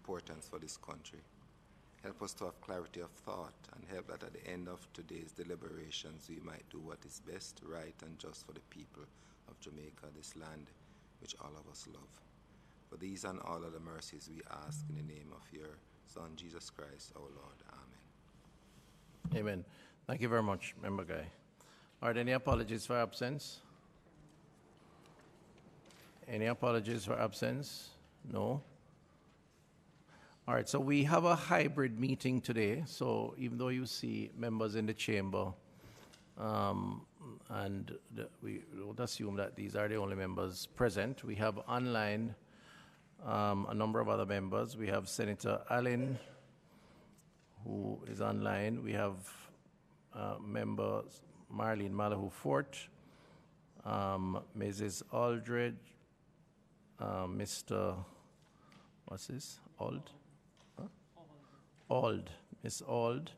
importance for this country. Help us to have clarity of thought, and help that at the end of today's deliberations we might do what is best, right, and just for the people of Jamaica, this land which all of us love. For these and all other mercies we ask in the name of your Son, Jesus Christ, our Lord. Amen. Amen. Thank you very much, Member Guy. Are there any apologies for absence? Any apologies for absence? No? All right, so we have a hybrid meeting today. So even though you see members in the chamber, we would assume that these are the only members present, we have online a number of other members. We have Senator Allen, who is online. We have members Marlene Malahoo Fort, Mrs. Aldridge, Mr. What's this? Ald? Huh? Ald. Miss Ald,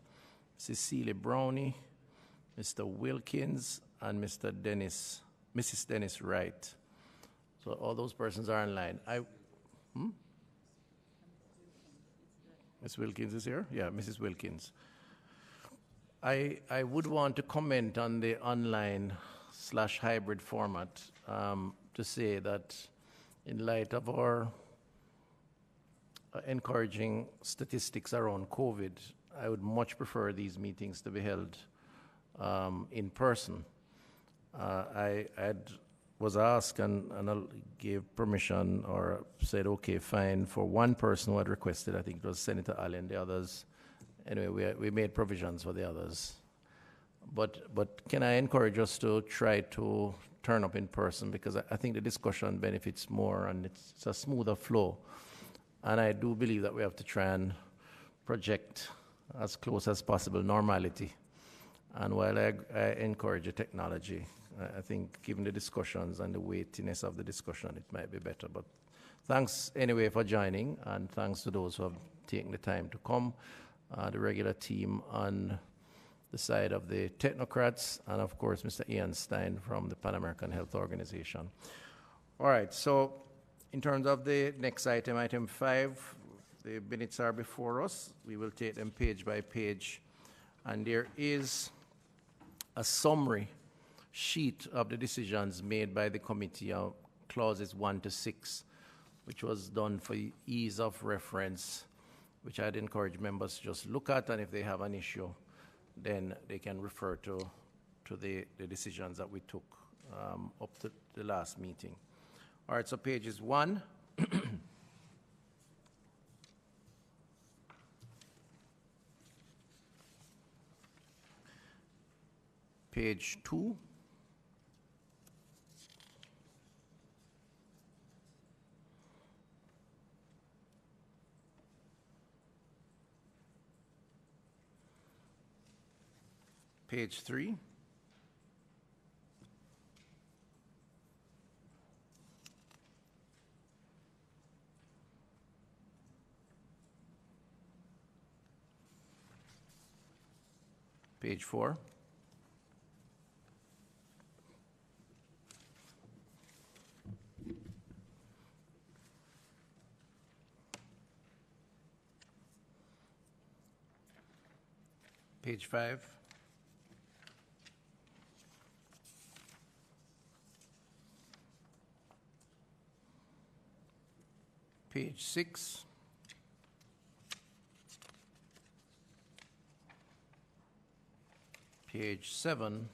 Cecilia Brownie, Mr. Wilkins, and Mr. Dennis, Mrs. Dennis Wright. So all those persons are online. Ms. Wilkins is here? Yeah, Mrs. Wilkins. I would want to comment on the online/hybrid format to say that in light of our encouraging statistics around COVID, I would much prefer these meetings to be held in person. I was asked and I gave permission or said, okay, fine, for one person who had requested, I think it was Senator Allen, the others. Anyway, we made provisions for the others. But can I encourage us to try to turn up in person, because I think the discussion benefits more and it's a smoother flow. And I do believe that we have to try and project as close as possible normality. And while I encourage the technology, I think given the discussions and the weightiness of the discussion, it might be better. But thanks anyway for joining, and thanks to those who have taken the time to come, the regular team on the side of the technocrats, and of course Mr. Ian Stein from the Pan American Health Organization. All right, so in terms of the next item, item 5, the minutes are before us. We will take them page by page, and there is a summary sheet of the decisions made by the committee of clauses 1 to 6, which was done for ease of reference, which I'd encourage members to just look at, and if they have an issue, then they can refer to the decisions that we took up to the last meeting. All right, so pages 1. Page 2. Page 3. Page 4. Page 5. Page 6. Page 7.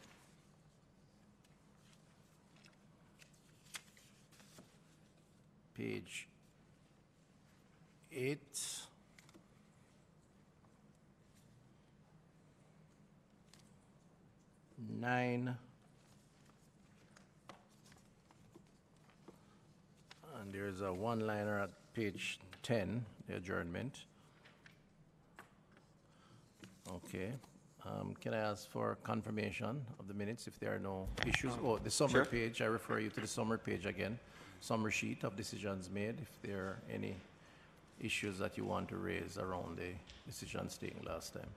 Page 8. Nine, and there's a one-liner at page 10, the adjournment. Okay. Can I ask for confirmation of the minutes if there are no issues? Oh, the summary page, I refer you to the summary page again, summary sheet of decisions made, if there are any issues that you want to raise around the decisions taken last time.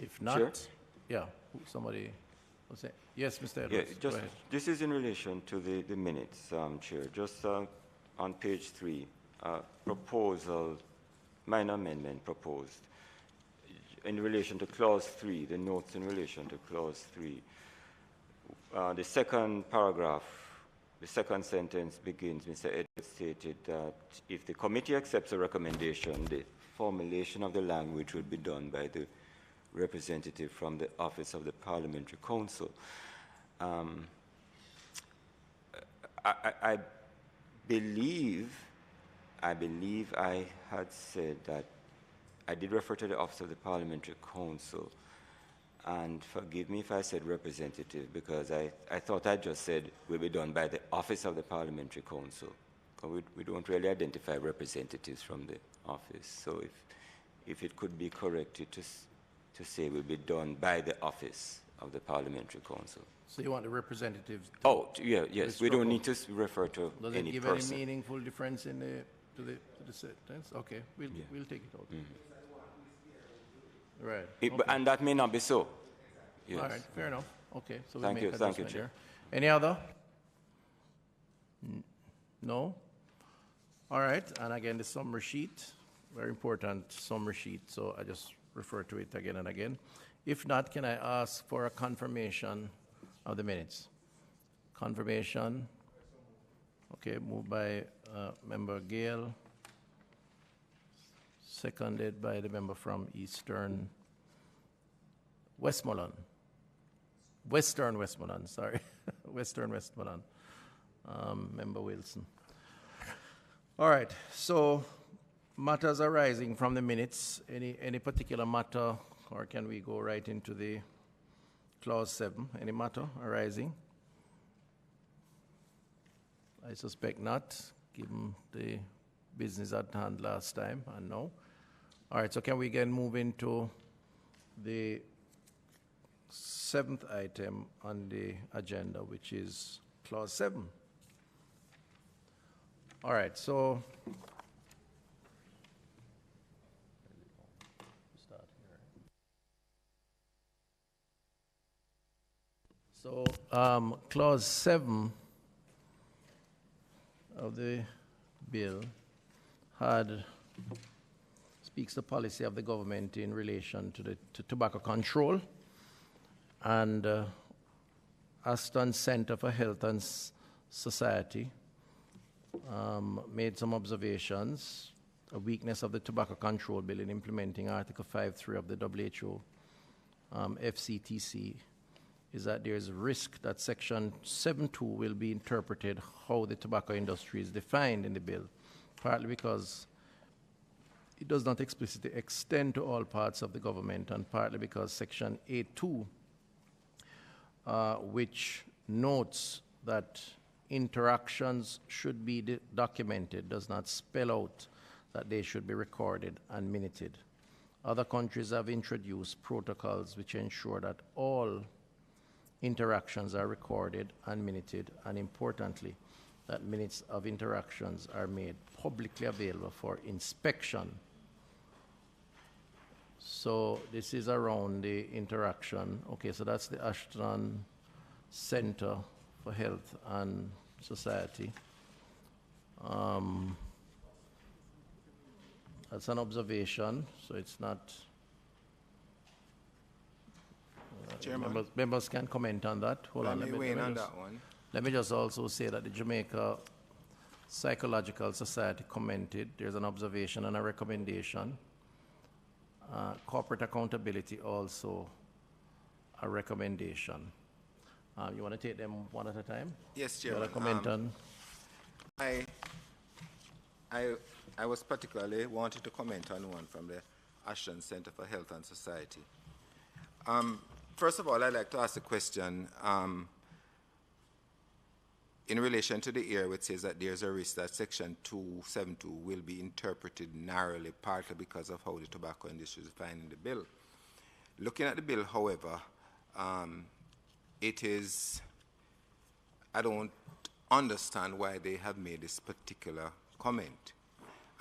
If not, yeah, somebody Yes, Mr. Yeah, Edwards, go ahead. this is in relation to the minutes, Chair. Just on page 3, proposal, minor amendment proposed. In relation to clause 3, the notes in relation to clause 3, the second paragraph, the second sentence begins, Mr. Edwards stated that if the committee accepts a recommendation, the formulation of the language would be done by the representative from the Office of the Parliamentary Counsel. I believe I had said that I did refer to the Office of the Parliamentary Counsel, and forgive me if I said representative, because I thought I just said will be done by the Office of the Parliamentary Counsel. We don't really identify representatives from the office, so if it could be corrected to say will be done by the Office of the Parliamentary Counsel. So you want the representatives? Yes. We don't need to refer to Does any it give person. any meaningful difference in to the sentence? Okay, we'll take it out. Right. Okay. And that may not be so. Yes. All right, fair enough. Okay, so we'll Thank make you, adjustment Chair. there. Any other? No? All right, and again, the summary sheet, very important summary sheet, so I just refer to it again and again. If not, can I ask for a confirmation of the minutes? Confirmation. Okay, moved by Member Gale, seconded by the member from Western Westmoreland, sorry. Western Westmoreland, Member Wilson. All right, so matters arising from the minutes, any particular matter, or can we go right into the clause 7? Any matter arising? I suspect not, given the business at hand last time, and no. All right, so can we again move into the 7th item on the agenda, which is clause 7. All right, so clause 7 of the bill speaks the policy of the government in relation to tobacco control, and Aston Center for Health and Society made some observations. A weakness of the tobacco control bill in implementing Article 5.3 of the WHO FCTC is that there is a risk that Section 7.2 will be interpreted how the tobacco industry is defined in the bill, partly because it does not explicitly extend to all parts of the government, and partly because Section 8.2, which notes that interactions should be documented, does not spell out that they should be recorded and minuted. Other countries have introduced protocols which ensure that all interactions are recorded and minuted, and importantly, that minutes of interactions are made publicly available for inspection. So this is around the interaction. Okay, so that's the Ashton Center for Health and Society. That's an observation, so it's not... Chairman, members can comment on that. Hold on, let me weigh in on that one. Let me just also say that the Jamaica Psychological Society commented. There's an observation and a recommendation. Corporate accountability also a recommendation. You want to take them one at a time? Yes, Chairman. Comment on? I was particularly wanting to comment on one from the Ashton Center for Health and Society. First of all, I'd like to ask a question in relation to the area which says that there's a risk that Section 272 will be interpreted narrowly, partly because of how the tobacco industry is defined in the bill. Looking at the bill, however, I don't understand why they have made this particular comment.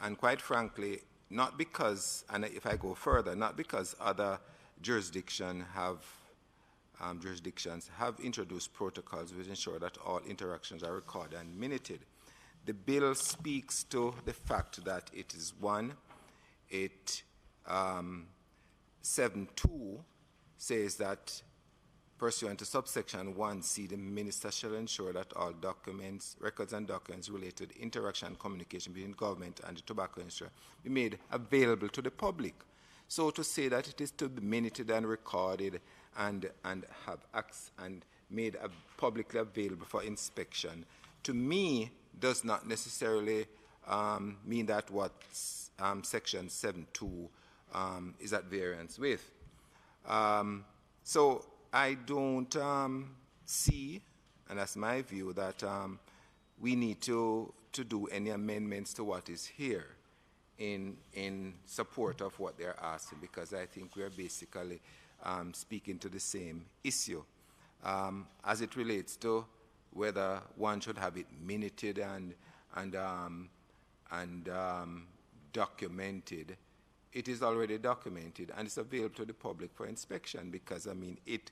And quite frankly, not because, and if I go further, not because other jurisdictions have jurisdictions have introduced protocols which ensure that all interactions are recorded and minuted. The bill speaks to the fact that it is one, 7.2 says that pursuant to subsection 1C, the minister shall ensure that all documents, records and documents related to interaction and communication between government and the tobacco industry be made available to the public. So to say that it is to be minuted and recorded and have acts and made publicly available for inspection, to me, does not necessarily mean that what section 7.2 is at variance with. So I don't see, and that's my view, that we need to do any amendments to what is here in support of what they're asking, because I think we're basically speaking to the same issue. As it relates to whether one should have it minuted and documented, it is already documented and it's available to the public for inspection, because it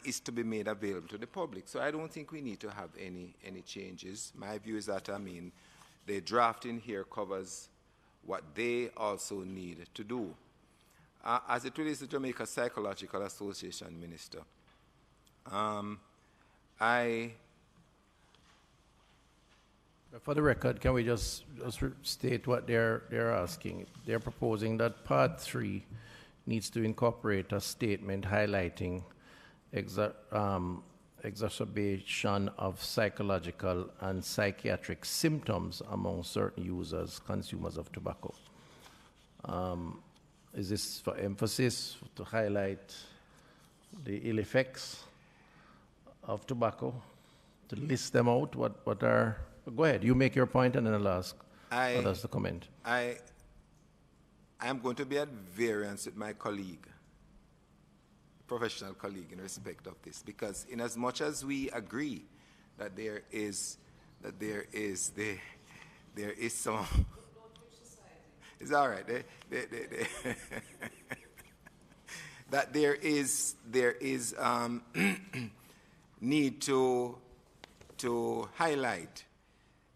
is to be made available to the public. So I don't think we need to have any changes. My view is that the draft in here covers what they also need to do. As it relates to Jamaica Psychological Association, Minister, for the record, can we just state what they're asking? They're proposing that Part 3 needs to incorporate a statement highlighting exacerbation of psychological and psychiatric symptoms among certain users, consumers of tobacco. Is this for emphasis, to highlight the ill effects of tobacco, to list them out? What are... Go ahead, you make your point and then I'll ask others to comment. I am going to be at variance with my colleague, professional colleague, in respect of this, because in as much as we agree that there is some... It's all right. That there is need to highlight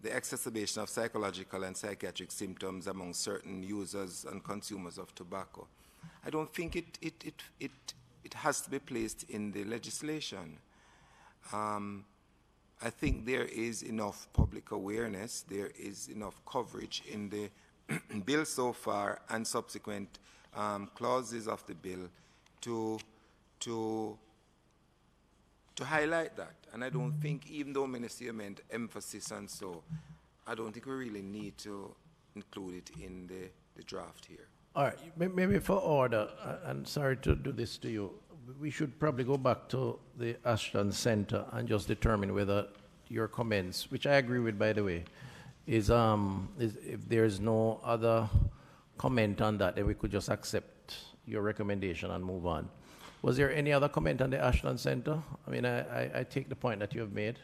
the exacerbation of psychological and psychiatric symptoms among certain users and consumers of tobacco. I don't think it has to be placed in the legislation. I think there is enough public awareness, there is enough coverage in the bill so far and subsequent clauses of the bill to highlight that. And I don't think, even though Minister meant emphasis and so, I don't think we really need to include it in the draft here. All right, maybe for order, and sorry to do this to you, we should probably go back to the Ashton Center and just determine whether your comments, which I agree with, by the way, is if there's no other comment on that, then we could just accept your recommendation and move on. Was there any other comment on the Ashton Center? I mean, I take the point that you have made,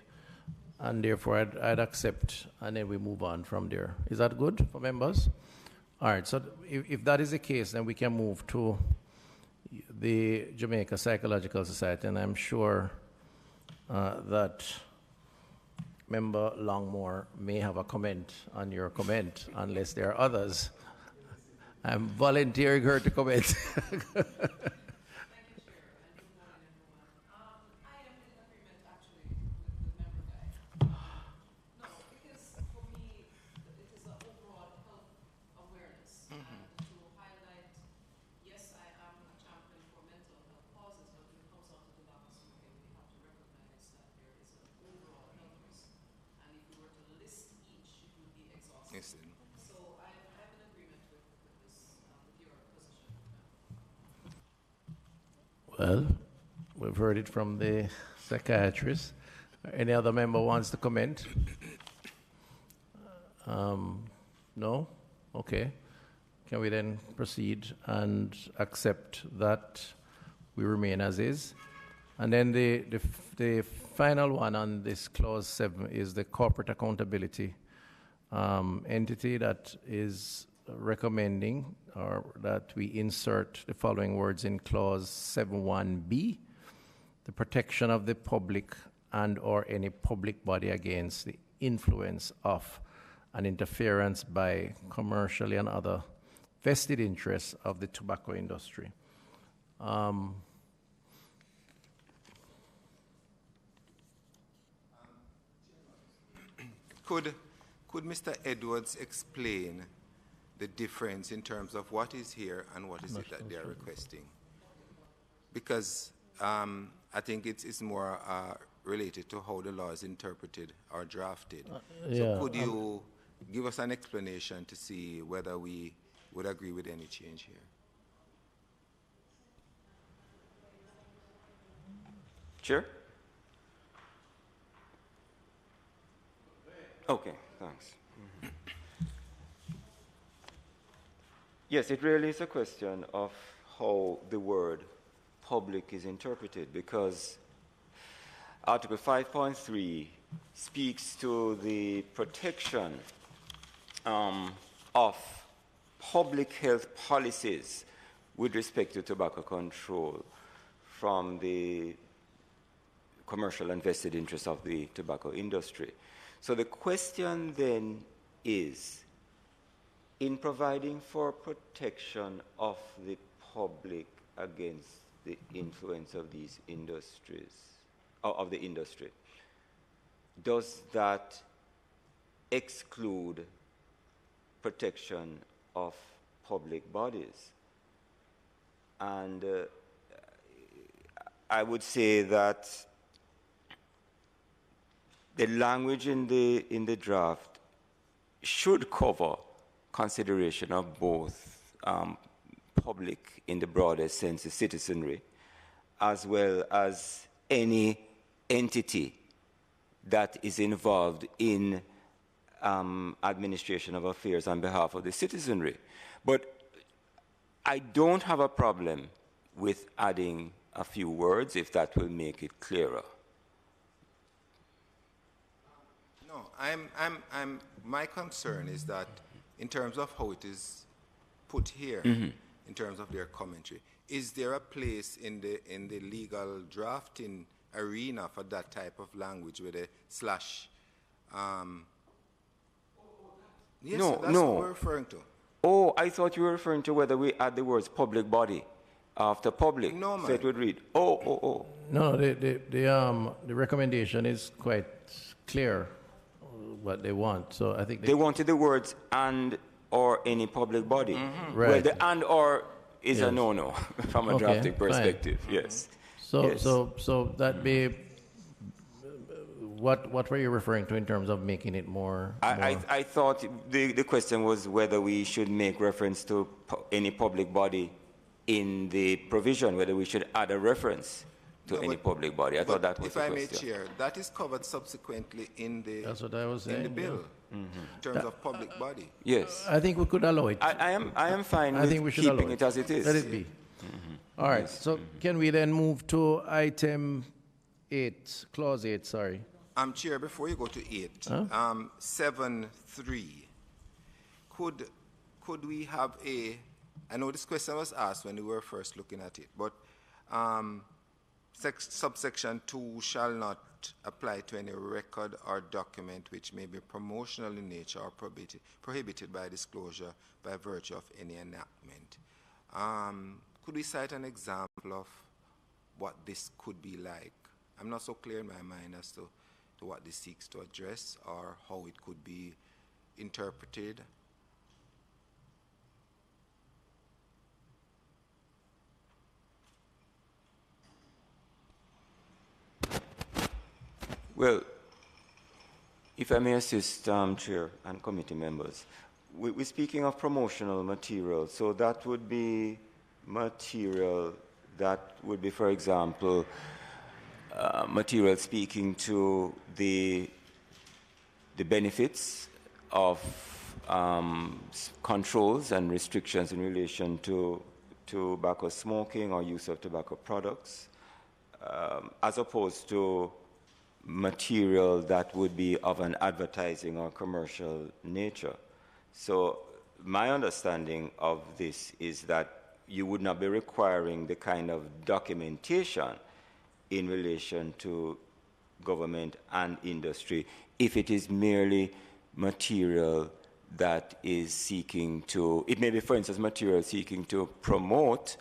and therefore I'd accept, and then we move on from there. Is that good for members? All right, so if that is the case, then we can move to the Jamaica Psychological Society, and I'm sure that Member Longmore may have a comment on your comment, unless there are others. I'm volunteering her to comment. So I have an agreement with your position. Well, we've heard it from the psychiatrist. Any other member wants to comment? No? Okay. Can we then proceed and accept that we remain as is? And then the final one on this clause 7 is the corporate accountability entity that is recommending or that we insert the following words in clause 7.1b. the protection of the public and or any public body against the influence of and interference by commercially and other vested interests of the tobacco industry. Could Mr. Edwards explain the difference in terms of what is here and what is it that they are requesting? Because I think it's more related to how the law is interpreted or drafted. So could you give us an explanation to see whether we would agree with any change here? Chair? Okay, thanks. Yes, it really is a question of how the word public is interpreted, because Article 5.3 speaks to the protection of public health policies with respect to tobacco control from the commercial and vested interests of the tobacco industry. So the question then is, in providing for protection of the public against the influence of these industries, of the industry, does that exclude protection of public bodies? And I would say that the language in the draft should cover consideration of both public in the broadest sense, the citizenry, as well as any entity that is involved in administration of affairs on behalf of the citizenry. But I don't have a problem with adding a few words if that will make it clearer. No, my concern is that in terms of how it is put here, in terms of their commentary, is there a place in the legal drafting arena for that type of language with a slash? Yes, No, that's no. what we're referring to. Oh, I thought you were referring to whether we add the words public body after public. No, man. So it would read, oh. No, the recommendation is quite clear what they want. So I think They wanted the words and or any public body. Right. Well, the and or is a Yes. no-no from a Okay, drafting fine. perspective. Yes. So Yes. so that be what were you referring to in terms of making it more? I thought the question was whether we should make reference to any public body in the provision, whether we should add a reference to No, any but- public body. I thought that was If the I may, question. Chair, that is covered subsequently in the That's what I was in the saying, bill, in terms of public body. Yes. I think we could allow it. I am fine I with think we should keeping allow it as it is. Let it be. All right. So can we then move to item 8, clause 8? Sorry. Chair, before you go to 8, 7.3, could we have I know this question was asked when we were first looking at it, but subsection 2 shall not apply to any record or document which may be promotional in nature or prohibited by disclosure by virtue of any enactment. Could we cite an example of what this could be like? I'm not so clear in my mind as to what this seeks to address or how it could be interpreted. Well, if I may assist, Chair and committee members, we're speaking of promotional material, so that would be material that would be, for example, material speaking to the benefits of controls and restrictions in relation to tobacco smoking or use of tobacco products, as opposed to material that would be of an advertising or commercial nature. So my understanding of this is that you would not be requiring the kind of documentation in relation to government and industry if it is merely material that is seeking to, it may be, for instance, material seeking to promote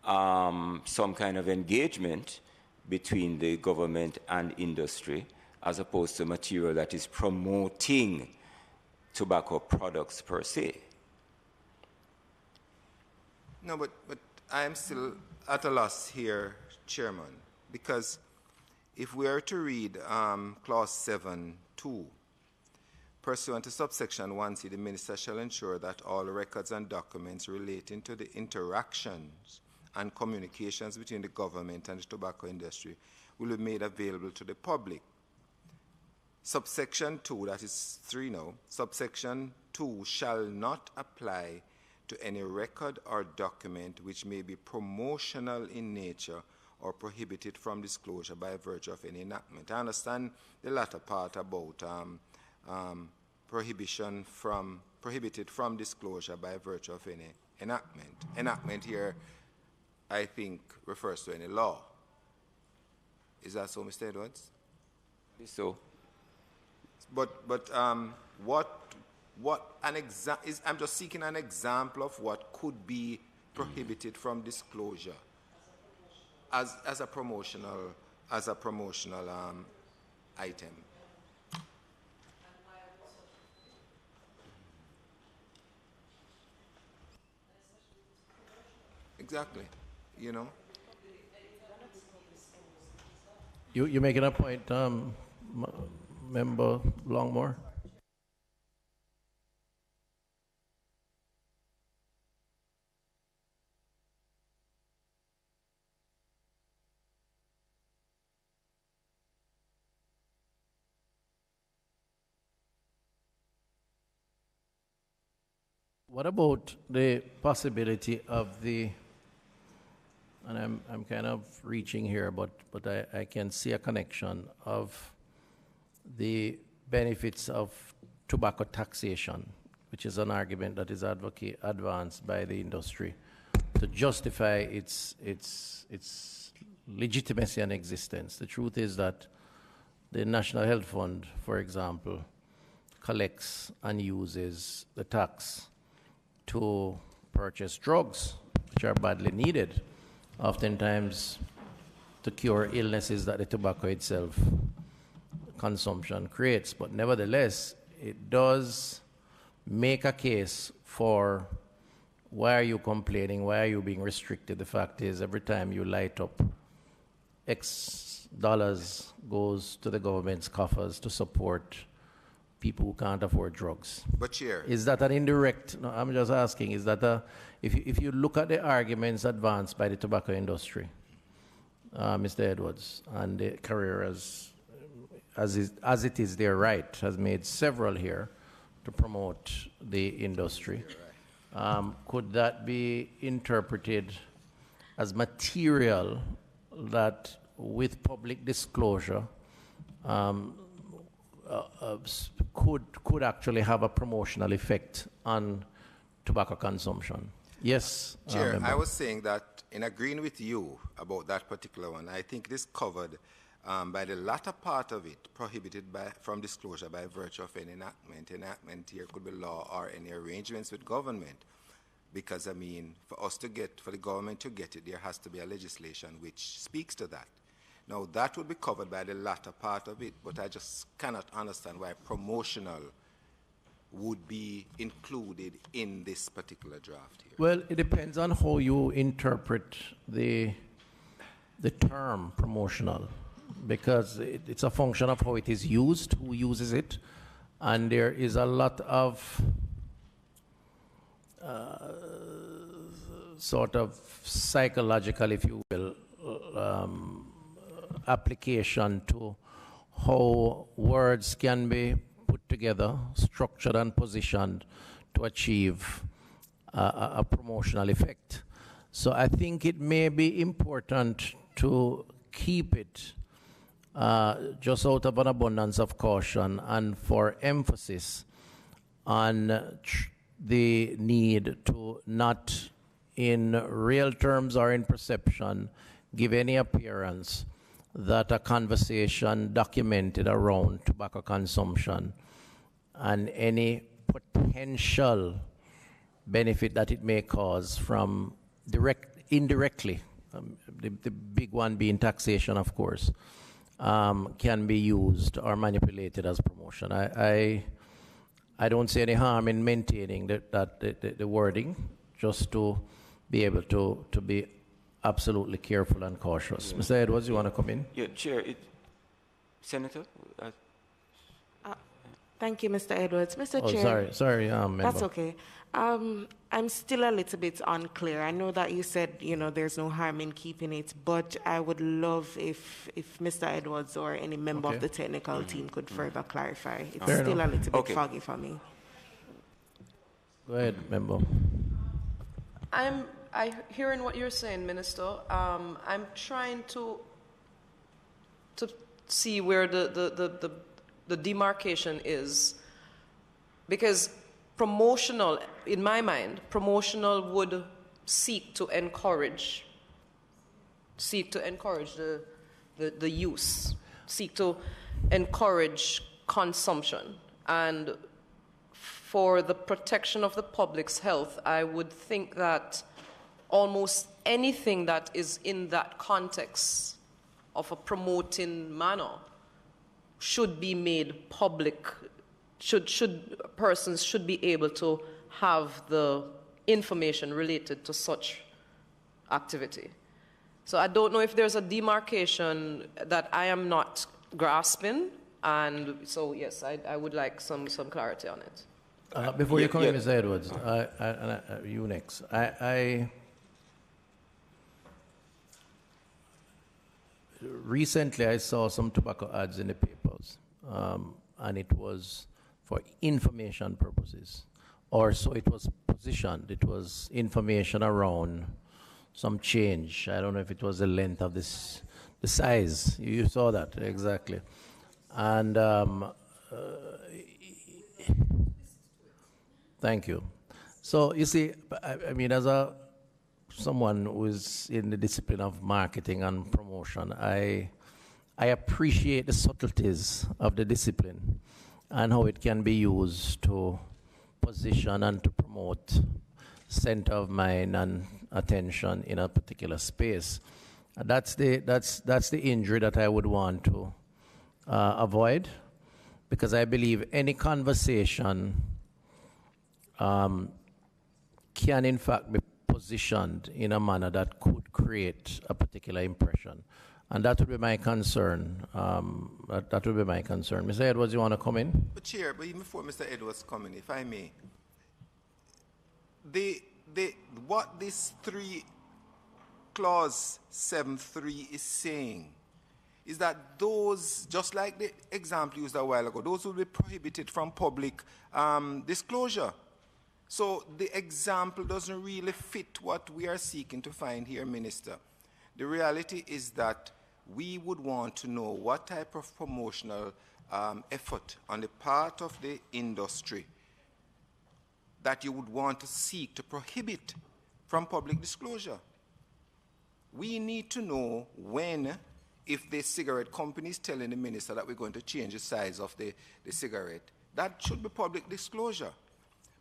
some kind of engagement between the government and industry, as opposed to material that is promoting tobacco products per se. No, but I am still at a loss here, Chairman, because if we are to read Clause 7(2), pursuant to subsection 1C, the Minister shall ensure that all records and documents relating to the interactions and communications between the government and the tobacco industry will be made available to the public. Subsection 2, that is 3 now, subsection 2 shall not apply to any record or document which may be promotional in nature or prohibited from disclosure by virtue of any enactment. I understand the latter part about prohibited from disclosure by virtue of any enactment. Enactment here, I think, refers to any law. Is that so, Mr. Edwards? So, But I'm just seeking an example of what could be prohibited from disclosure as a promotional item. Exactly, you know. You're making a point, Member Longmore? What about the possibility of the, and I'm kind of reaching here, but I can see a connection of the benefits of tobacco taxation, which is an argument that is advanced by the industry to justify its legitimacy and existence. The truth is that the National Health Fund, for example, collects and uses the tax to purchase drugs, which are badly needed, oftentimes to cure illnesses that the tobacco itself consumption creates. But nevertheless, it does make a case for why are you complaining, why are you being restricted. The fact is, every time you light up, X dollars goes to the government's coffers to support people who can't afford drugs. But Chair, is that an indirect, no, I'm just asking, is that if you look at the arguments advanced by the tobacco industry, Mr. Edwards, and the career as it is their right, has made several here to promote the industry, could that be interpreted as material that with public disclosure could actually have a promotional effect on tobacco consumption? Yes, Chair, I was saying that in agreeing with you about that particular one, I think it is covered by the latter part of it, prohibited from disclosure by virtue of an enactment. Enactment here could be law or any arrangements with government. Because, I mean, for the government to get it, there has to be a legislation which speaks to that. Now, that would be covered by the latter part of it, but I just cannot understand why promotional would be included in this particular draft here. Well, it depends on how you interpret the term promotional, because it's a function of how it is used, who uses it, and there is a lot of sort of psychological, if you will, application to how words can be put together, structured and positioned to achieve a promotional effect. So I think it may be important to keep it just out of an abundance of caution and for emphasis on the need to not in real terms or in perception give any appearance that a conversation documented around tobacco consumption and any potential benefit that it may cause from indirectly, the big one being taxation, of course, can be used or manipulated as promotion. I don't see any harm in maintaining the wording, just to be able to be absolutely careful and cautious. Mr. Edwards, you want to come in? Yeah, Chair. Senator? Thank you, Mr. Edwards. Mr. Chair. Sorry, member. That's okay. I'm still a little bit unclear. I know that you said, there's no harm in keeping it, but I would love if Mr. Edwards or any member of the technical team could further clarify. It's Fair still enough. a little bit foggy for me. Go ahead, member. I hearing what you're saying, Minister. I'm trying to see where the demarcation is, because promotional, in my mind, promotional would seek to encourage the use, seek to encourage consumption. And for the protection of the public's health, I would think that almost anything that is in that context of a promoting manner should be made public. Persons should be able to have the information related to such activity. So I don't know if there's a demarcation that I am not grasping, and so yes, I would like some clarity on it. Before you come in, Mr. Edwards, you next. Recently, I saw some tobacco ads in the papers, and it was for information purposes, or so it was positioned. It was information around some change. I don't know if it was the length of the size. You saw that, exactly. And thank you. So you see, I mean, as someone who is in the discipline of marketing and promotion, I appreciate the subtleties of the discipline and how it can be used to position and to promote center of mind and attention in a particular space. That's the injury that I would want to avoid, because I believe any conversation can in fact be positioned in a manner that could create a particular impression. And that would be my concern. That would be my concern. Mr. Edwards, you want to come in? But Chair, but even before Mr. Edwards come in, if I may, what this clause 7.3 is saying is that those, just like the example used a while ago, those will be prohibited from public disclosure. So the example doesn't really fit what we are seeking to find here, Minister. The reality is that we would want to know what type of promotional effort on the part of the industry that you would want to seek to prohibit from public disclosure. We need to know when, if the cigarette company is telling the minister that we're going to change the size of the cigarette, that should be public disclosure.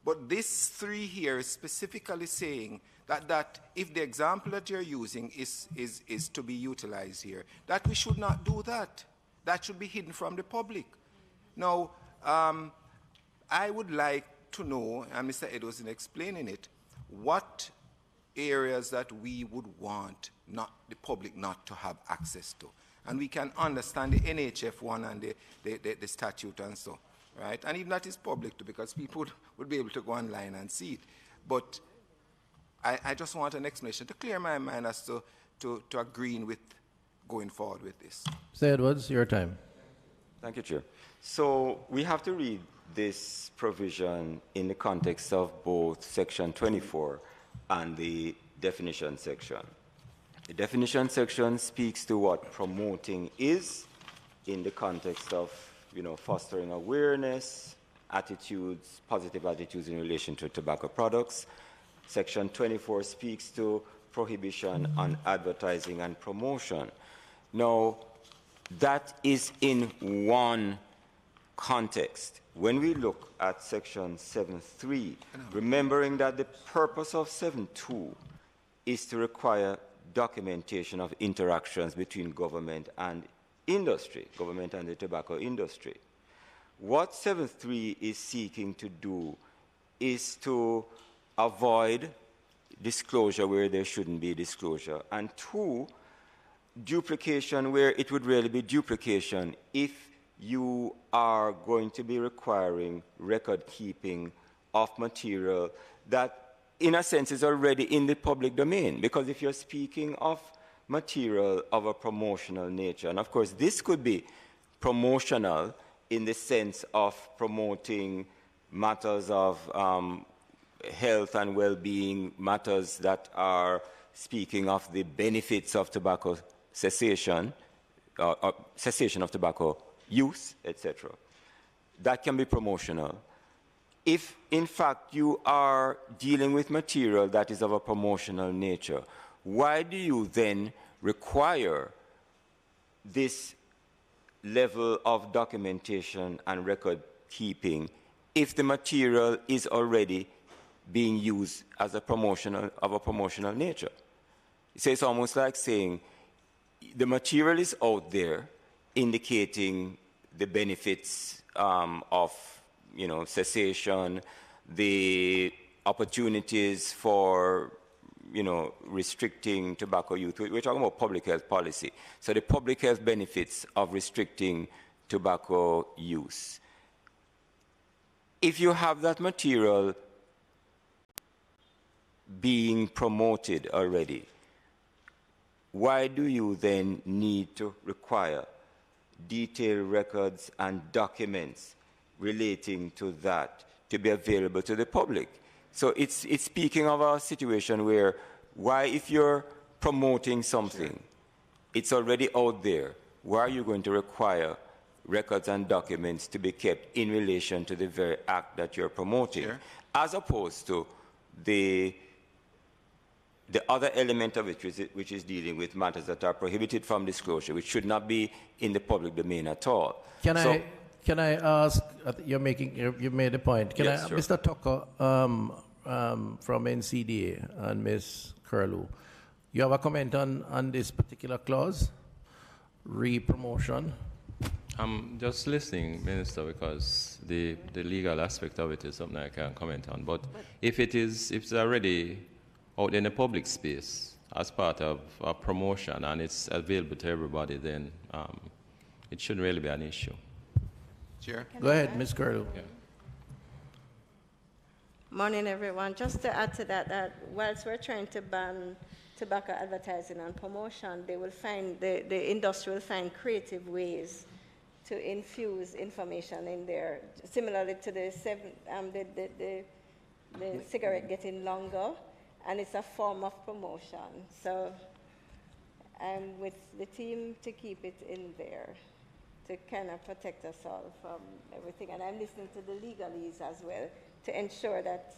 But this 3 here is specifically saying that if the example that you're using is to be utilized here, that we should not do that. That should be hidden from the public. Now, I would like to know, and Mr. Edwards is explaining it, what areas that we would want the public not to have access to. And we can understand the NHF one and the statute and so, right? And even that is public too, because people would be able to go online and see it. But I just want an explanation to clear my mind as to agreeing with going forward with this. Mr. Edwards, your time. Thank you, Chair. So we have to read this provision in the context of both Section 24 and the definition section. The definition section speaks to what promoting is in the context of, fostering awareness, attitudes, positive attitudes in relation to tobacco products. Section 24 speaks to prohibition on advertising and promotion. Now, that is in one context. When we look at section 7.3, remembering that the purpose of 7.2 is to require documentation of interactions between government and industry, government and the tobacco industry. What 7.3 is seeking to do is to avoid disclosure where there shouldn't be disclosure, and 2, duplication where it would really be duplication if you are going to be requiring record keeping of material that, in a sense, is already in the public domain. Because if you're speaking of material of a promotional nature, and of course this could be promotional in the sense of promoting matters of health and well-being, matters that are speaking of the benefits of tobacco cessation, or cessation of tobacco use, etc. That can be promotional. If, in fact, you are dealing with material that is of a promotional nature, why do you then require this level of documentation and record keeping if the material is already being used as a promotional nature? So it's almost like saying the material is out there indicating the benefits of cessation, the opportunities for restricting tobacco use. We're talking about public health policy. So the public health benefits of restricting tobacco use. If you have that material being promoted already, why do you then need to require detailed records and documents relating to that to be available to the public? So it's speaking of a situation where, why, if you're promoting something, it's already out there, why are you going to require records and documents to be kept in relation to the very act that you're promoting, as opposed to the other element of it, which is dealing with matters that are prohibited from disclosure, which should not be in the public domain at all. Can I ask? You made a point. Can yes, I, sure. Mr. Tucker from NCDA and Ms. Curlew, you have a comment on this particular clause, re-promotion? I'm just listening, Minister, because the legal aspect of it is something I can't comment on. But if it's already out in the public space as part of a promotion and it's available to everybody, then it shouldn't really be an issue. Chair? Go ahead, Ms. Curlew. Yeah. Morning, everyone. Just to add to that whilst we're trying to ban tobacco advertising and promotion, they will find the industry will find creative ways to infuse information in there, similarly to the cigarette getting longer, and it's a form of promotion. So I'm with the team to keep it in there, to kind of protect us all from everything. And I'm listening to the legalese as well to ensure that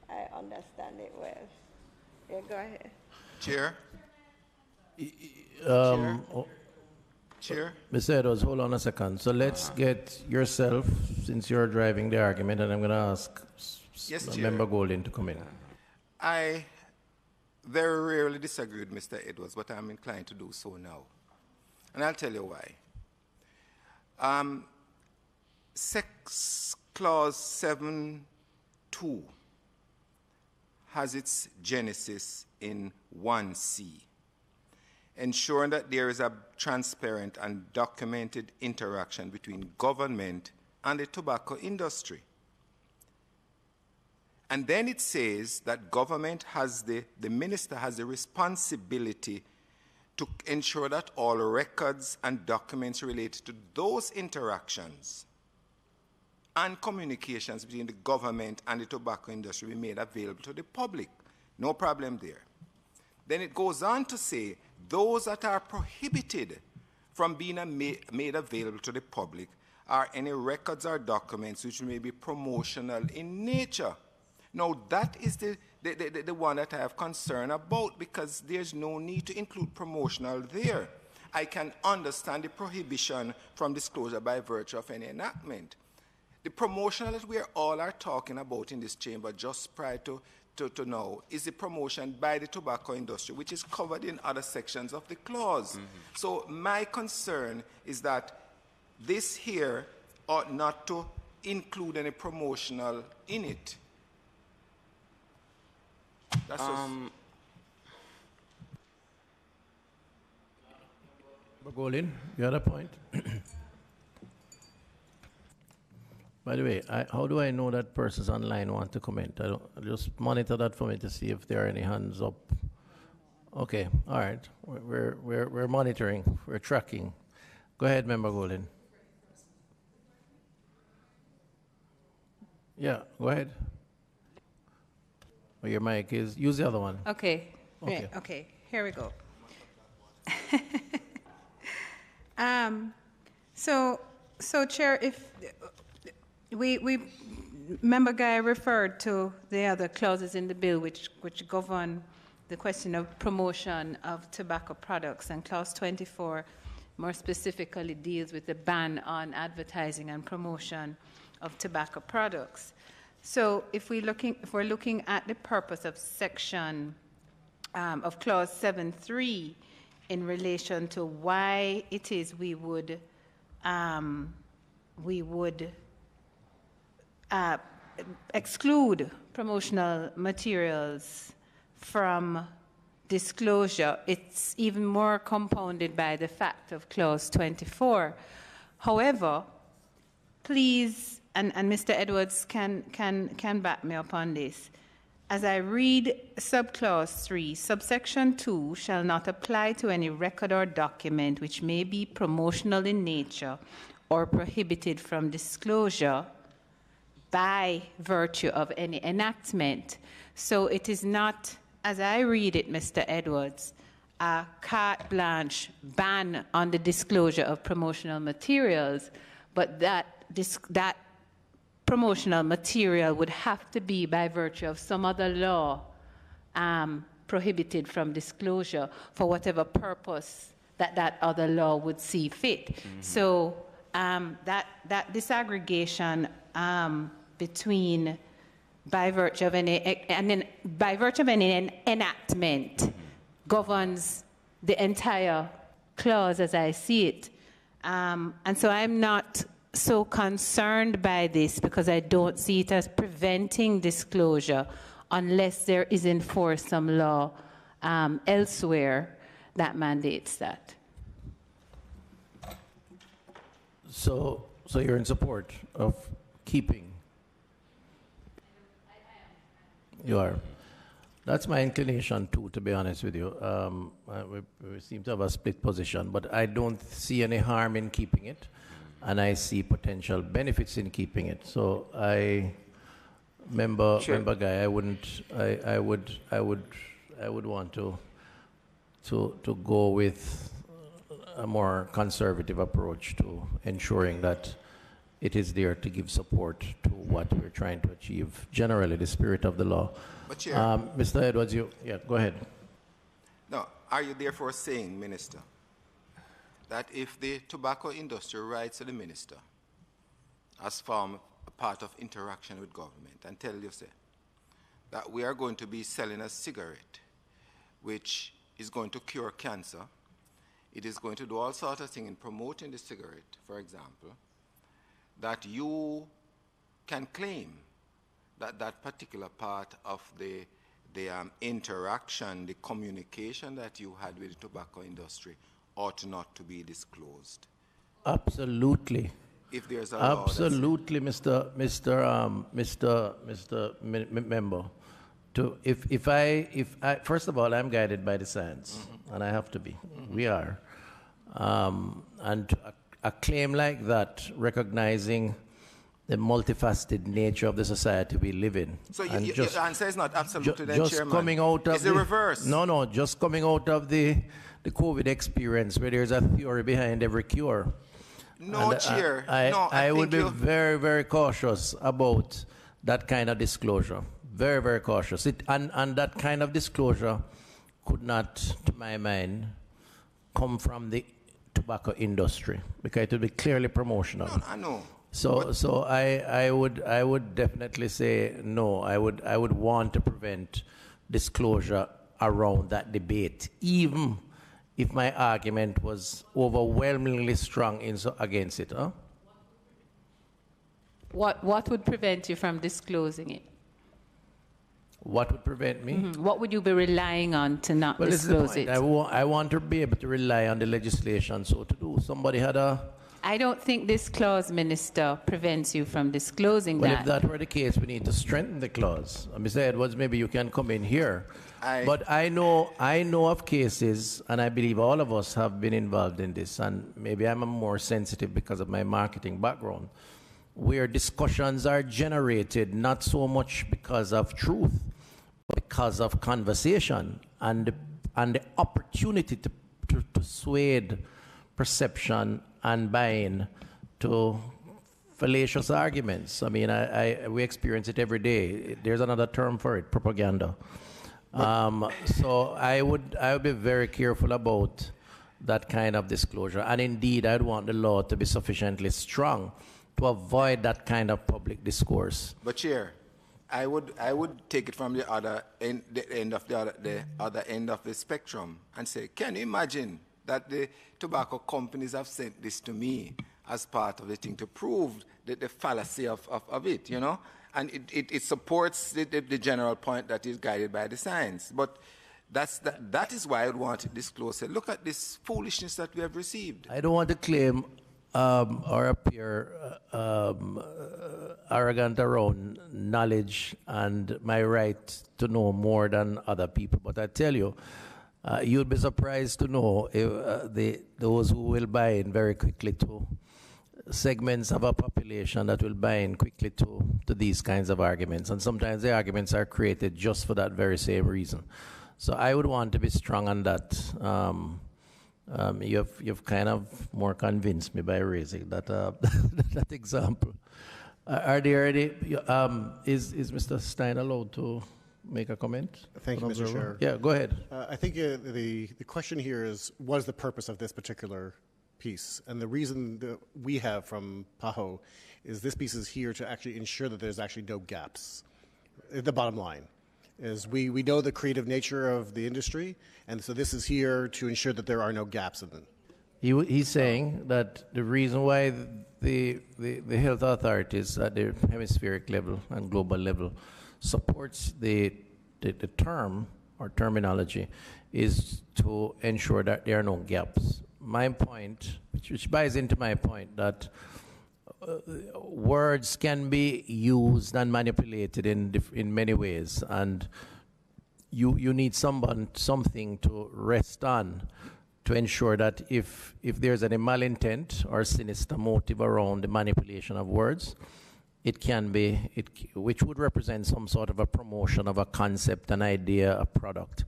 I understand it well. Yeah, go ahead. Chair? Chair? Mr. Edwards, hold on a second. So let's get yourself, since you're driving the argument, and I'm going to ask Member Golden to come in. I very rarely disagree with Mr. Edwards, but I'm inclined to do so now. And I'll tell you why. Clause 7.2 has its genesis in 1C, ensuring that there is a transparent and documented interaction between government and the tobacco industry. And then it says that government has the minister has the responsibility to ensure that all records and documents related to those interactions and communications between the government and the tobacco industry be made available to the public. No problem there. Then it goes on to say those that are prohibited from being made available to the public are any records or documents which may be promotional in nature. Now, that is the one that I have concern about, because there's no need to include promotional there. I can understand the prohibition from disclosure by virtue of any enactment. The promotional that we all are talking about in this chamber just prior to now is the promotion by the tobacco industry, which is covered in other sections of the clause. So my concern is that this here ought not to include any promotional in it. That's Golin, you had a point? By the way, how do I know that persons online want to comment? I'll just monitor that for me to see if there are any hands up. Okay, all right. We're monitoring, we're tracking. Go ahead, Member Golin. Yeah, go ahead. Oh, your mic is, use the other one. Okay. Okay. Right, okay, here we go. So Chair, if we Member Guy referred to the other clauses in the bill which govern the question of promotion of tobacco products, and clause 24 more specifically deals with the ban on advertising and promotion of tobacco products. So if we're looking at the purpose of section of clause 7.3 in relation to why it is we would exclude promotional materials from disclosure, it's even more compounded by the fact of clause 24. However, please, and Mr. Edwards can back me up on this, as I read subclause 3, subsection 2 shall not apply to any record or document which may be promotional in nature or prohibited from disclosure by virtue of any enactment. So it is not, as I read it, Mr. Edwards, a carte blanche ban on the disclosure of promotional materials, but that promotional material would have to be by virtue of some other law prohibited from disclosure for whatever purpose that other law would see fit. So that disaggregation between by virtue of any enactment governs the entire clause as I see it. And so I'm not so concerned by this because I don't see it as preventing disclosure unless there is in force some law elsewhere that mandates that. So you're in support of keeping? You are. That's my inclination too, to be honest with you. We seem to have a split position, but I don't see any harm in keeping it, and I see potential benefits in keeping it. So member Guy, I would want to go with a more conservative approach to ensuring that it is there to give support to what we're trying to achieve, generally the spirit of the law. But Chair, Mr. Edwards, go ahead. No, are you therefore saying, Minister, that if the tobacco industry writes to the Minister as form a part of interaction with government and tell you, say, that we are going to be selling a cigarette which is going to cure cancer, it is going to do all sorts of things in promoting the cigarette, for example, that you can claim that that particular part of the interaction, the communication that you had with the tobacco industry ought not to be disclosed? Absolutely. If there's a law absolutely, Mr. Member. If I first of all, I'm guided by the science, and I have to be. We are, and a claim like that, recognizing the multifaceted nature of the society we live in. So your answer is not absolutely then, just Chairman. Coming out of it's the reverse. No, just coming out of the COVID experience where there's a theory behind every cure. No, and Chair. I would be very, very cautious about that kind of disclosure. Very, very cautious. And that kind of disclosure could not, to my mind, come from the tobacco industry, because it will be clearly promotional. No, I know. So I would definitely say no. I would want to prevent disclosure around that debate, even if my argument was overwhelmingly strong against it. Huh? What would prevent you from disclosing it? What would prevent me? Mm-hmm. What would you be relying on to not disclose it? I want to be able to rely on the legislation so to do. Somebody had I don't think this clause, Minister, prevents you from disclosing that. Well, if that were the case, we need to strengthen the clause. Mr. Edwards, maybe you can come in here. But I know of cases, and I believe all of us have been involved in this, and maybe I'm more sensitive because of my marketing background, where discussions are generated not so much because of truth, but because of conversation and the opportunity to persuade perception and buy-in to fallacious arguments. I mean, we experience it every day. There's another term for it, propaganda. So I would be very careful about that kind of disclosure. And indeed, I'd want the law to be sufficiently strong to avoid that kind of public discourse. But Chair, I would take it from the other end, the other end of the spectrum and say, can you imagine that the tobacco companies have sent this to me as part of the thing to prove the fallacy of it, you know? And it supports the general point that is guided by the science. But that is why I would want it disclosed. Look at this foolishness that we have received. I don't want to claim or appear arrogant around knowledge and my right to know more than other people. But I tell you, you'll be surprised to know if, those who will buy in very quickly to segments of a population that will buy in quickly to these kinds of arguments. And sometimes the arguments are created just for that very same reason. So I would want to be strong on that. You've kind of more convinced me by raising that that example. Are there any? Is Mr. Stein allowed to make a comment? Thank you, Mr. Chair. Yeah, go ahead. I think the question here is, what is the purpose of this particular piece? And the reason that we have from PAHO is this piece is here to actually ensure that there's actually no gaps. The bottom line is we know the creative nature of the industry, and so this is here to ensure that there are no gaps in them. He's saying that the reason why the health authorities at the hemispheric level and global level supports the term or terminology is to ensure that there are no gaps. My point, which buys into my point, that words can be used and manipulated in many ways, and you need something to rest on to ensure that if there's any malintent or sinister motive around the manipulation of words, it can be, which would represent some sort of a promotion of a concept, an idea, a product.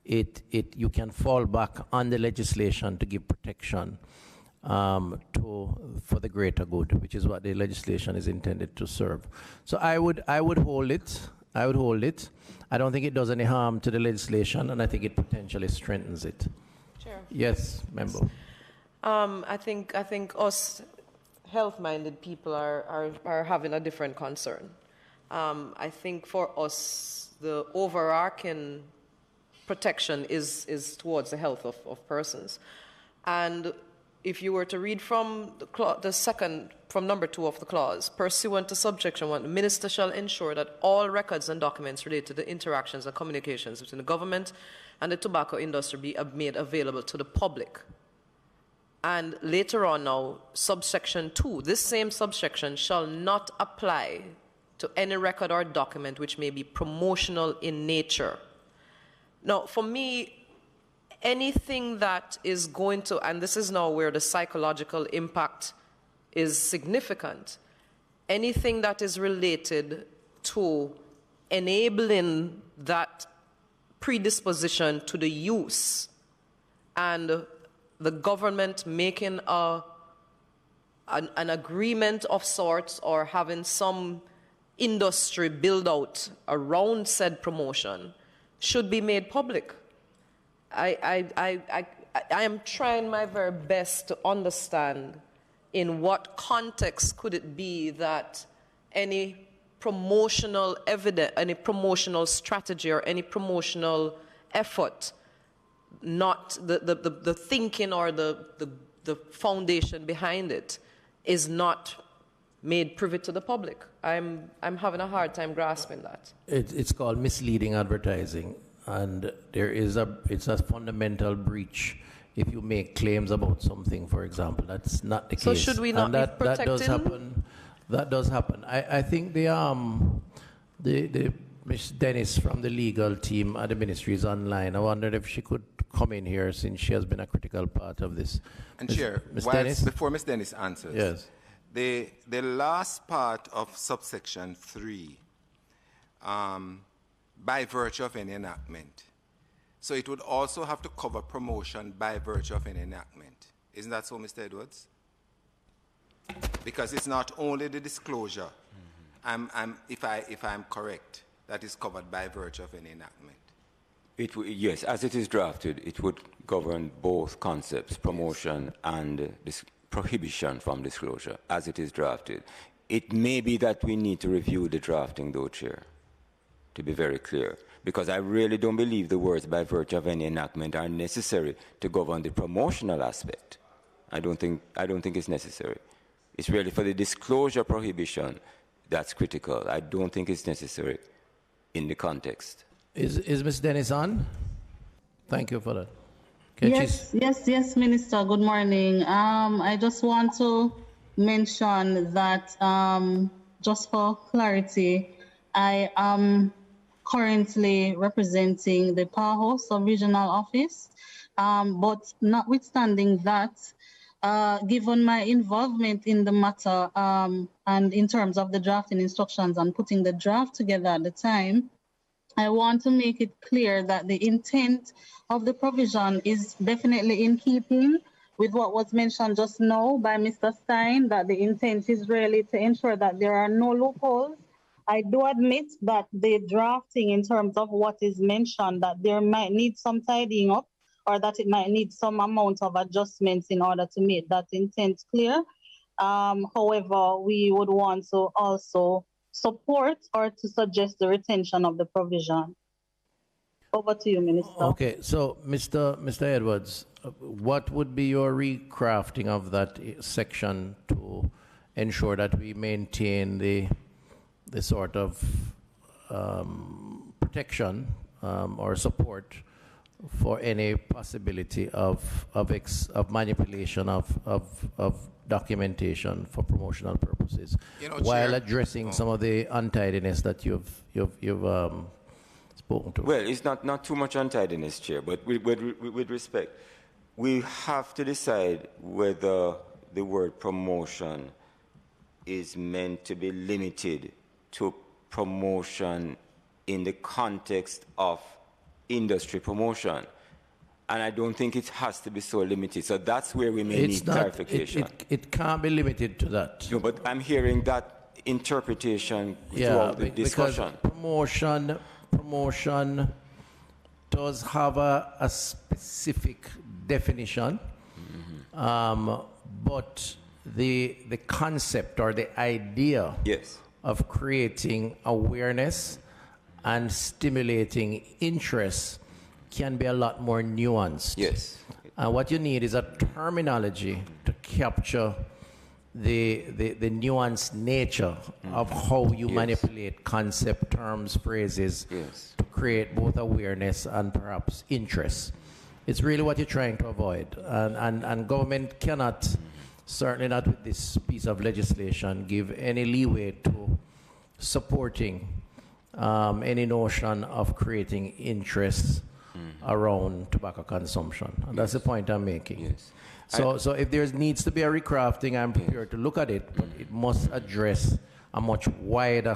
You can fall back on the legislation to give protection for the greater good, which is what the legislation is intended to serve. So I would hold it. I don't think it does any harm to the legislation, and I think it potentially strengthens it. Chair. Yes, member. I think us health-minded people are having a different concern. I think for us, the overarching protection is towards the health of persons. And if you were to read from from number 2 of the clause, pursuant to subsection 1, the minister shall ensure that all records and documents related to the interactions and communications between the government and the tobacco industry be made available to the public. And later on now, subsection 2, this same subsection shall not apply to any record or document which may be promotional in nature. Now, for me, anything that is going to, and this is now where the psychological impact is significant, anything that is related to enabling that predisposition to the use and the government making an agreement of sorts or having some industry build out around said promotion should be made public. I am trying my very best to understand in what context could it be that any promotional evidence, any promotional strategy or any promotional effort, not the thinking or the foundation behind it, is not made privy to the public. I'm having a hard time grasping that. It's called misleading advertising, and it's a fundamental breach if you make claims about something, for example. That's not the case. So should we not be protecting? That does happen. That does happen. I think the Ms. Dennis from the legal team at the ministry is online. I wondered if she could come in here since she has been a critical part of this. And Chair, before Ms. Dennis answers, yes. The last part of subsection 3, by virtue of any enactment. So it would also have to cover promotion by virtue of any enactment. Isn't that so, Mr. Edwards? Because it's not only the disclosure, if I'm correct, that is covered by virtue of any enactment. Yes, as it is drafted, it would govern both concepts, promotion and prohibition from disclosure, as it is drafted. It may be that we need to review the drafting, though, Chair, to be very clear, because I really don't believe the words by virtue of any enactment are necessary to govern the promotional aspect. I don't think it's necessary. It's really for the disclosure prohibition that's critical. I don't think it's necessary in the context. Is Ms. Dennis on? Thank you for that. Yes, Minister. Good morning. I just want to mention that, just for clarity, I am currently representing the PAHO Sub-Regional Office, but notwithstanding that, given my involvement in the matter and in terms of the drafting instructions and putting the draft together at the time, I want to make it clear that the intent of the provision is definitely in keeping with what was mentioned just now by Mr. Stein, that the intent is really to ensure that there are no loopholes. I do admit that the drafting in terms of what is mentioned, that there might need some tidying up or that it might need some amount of adjustments in order to make that intent clear. However, we would want to also support or to suggest the retention of the provision. Over to you, Minister. Okay, so Mr. Edwards, what would be your recrafting of that section to ensure that we maintain the sort of protection or support for any possibility of manipulation of documentation for promotional purposes, while addressing some of the untidiness that you've spoken to? Well, it's not too much untidiness, Chair, but with respect, we have to decide whether the word promotion is meant to be limited to promotion in the context of industry promotion. And I don't think it has to be so limited. So that's where we may need clarification. It can't be limited to that. No, but I'm hearing that interpretation throughout the discussion. Promotion does have a specific definition, but the concept or the idea of creating awareness and stimulating interest can be a lot more nuanced. Yes. And what you need is a terminology to capture the nuanced nature of how you manipulate concept, terms, phrases to create both awareness and perhaps interest. It's really what you're trying to avoid. And government cannot, certainly not with this piece of legislation, give any leeway to supporting any notion of creating interest around tobacco consumption. And that's the point I'm making. Yes. So if there needs to be a recrafting, I'm prepared to look at it, but it must address a much wider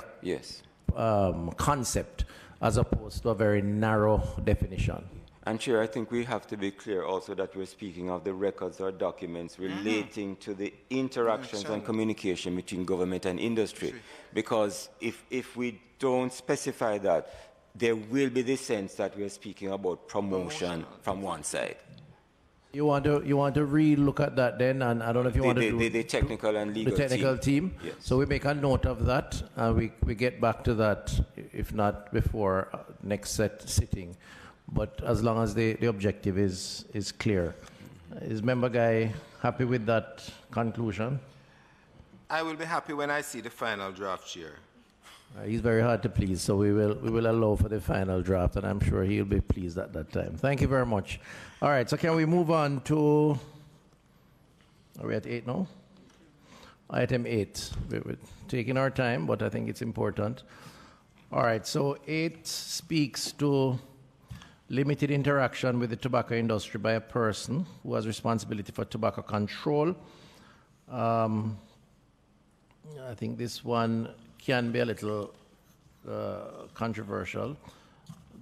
concept as opposed to a very narrow definition. And Chair, I think we have to be clear also that we're speaking of the records or documents relating to the interactions and communication between government and industry. Because if we don't specify that, there will be the sense that we're speaking about promotion from one side. You want to re-look at that then, and I don't know if you want to do the technical and legal the technical team. Yes. So we make a note of that, and we get back to that, if not before next sitting. But as long as the objective is clear. Is member Guy happy with that conclusion? I will be happy when I see the final draft, Chair. He's very hard to please, so we will allow for the final draft, and I'm sure he'll be pleased at that time. Thank you very much. All right, so can we move on to, are we at 8 now? Item 8. We're taking our time, but I think it's important. All right, so 8 speaks to limited interaction with the tobacco industry by a person who has responsibility for tobacco control. I think this one can be a little controversial.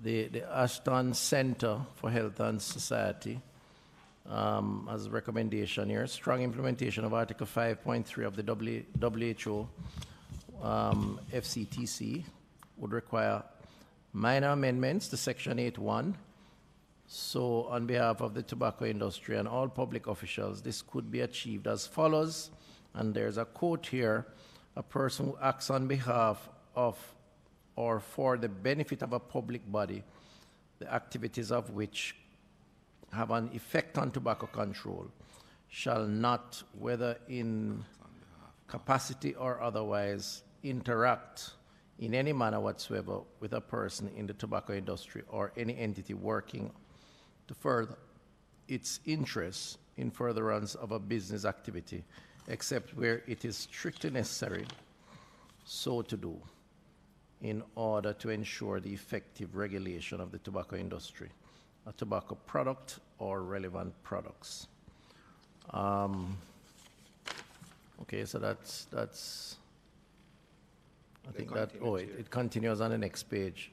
The Ashton Center for Health and Society has a recommendation here: strong implementation of Article 5.3 of the WHO FCTC would require minor amendments to Section 8.1. So on behalf of the tobacco industry and all public officials, this could be achieved as follows. And there's a quote here: a person who acts on behalf of or for the benefit of a public body, the activities of which have an effect on tobacco control, shall not, whether in capacity or otherwise, interact in any manner whatsoever with a person in the tobacco industry or any entity working to further its interests in furtherance of a business activity, except where it is strictly necessary so to do in order to ensure the effective regulation of the tobacco industry, a tobacco product or relevant products. Okay, so that's I think that, it continues on the next page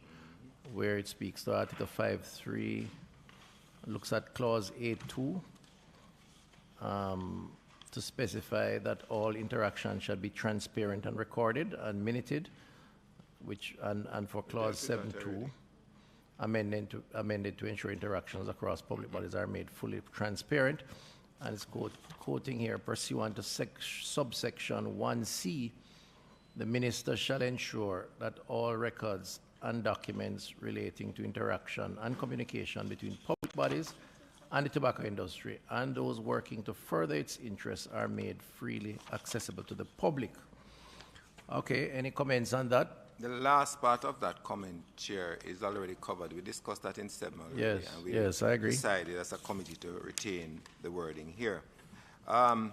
where it speaks to Article 5.3, looks at Clause 8.2, to specify that all interaction shall be transparent and recorded and minuted, and for Clause 7.2, amended to ensure interactions across public bodies are made fully transparent. And it's quoting here, pursuant to subsection 1C, the minister shall ensure that all records and documents relating to interaction and communication between public bodies and the tobacco industry and those working to further its interests are made freely accessible to the public. Okay, any comments on that? The last part of that comment, Chair, is already covered. We discussed that in 7 already. Yes, and we I agree. decided as a committee to retain the wording here. A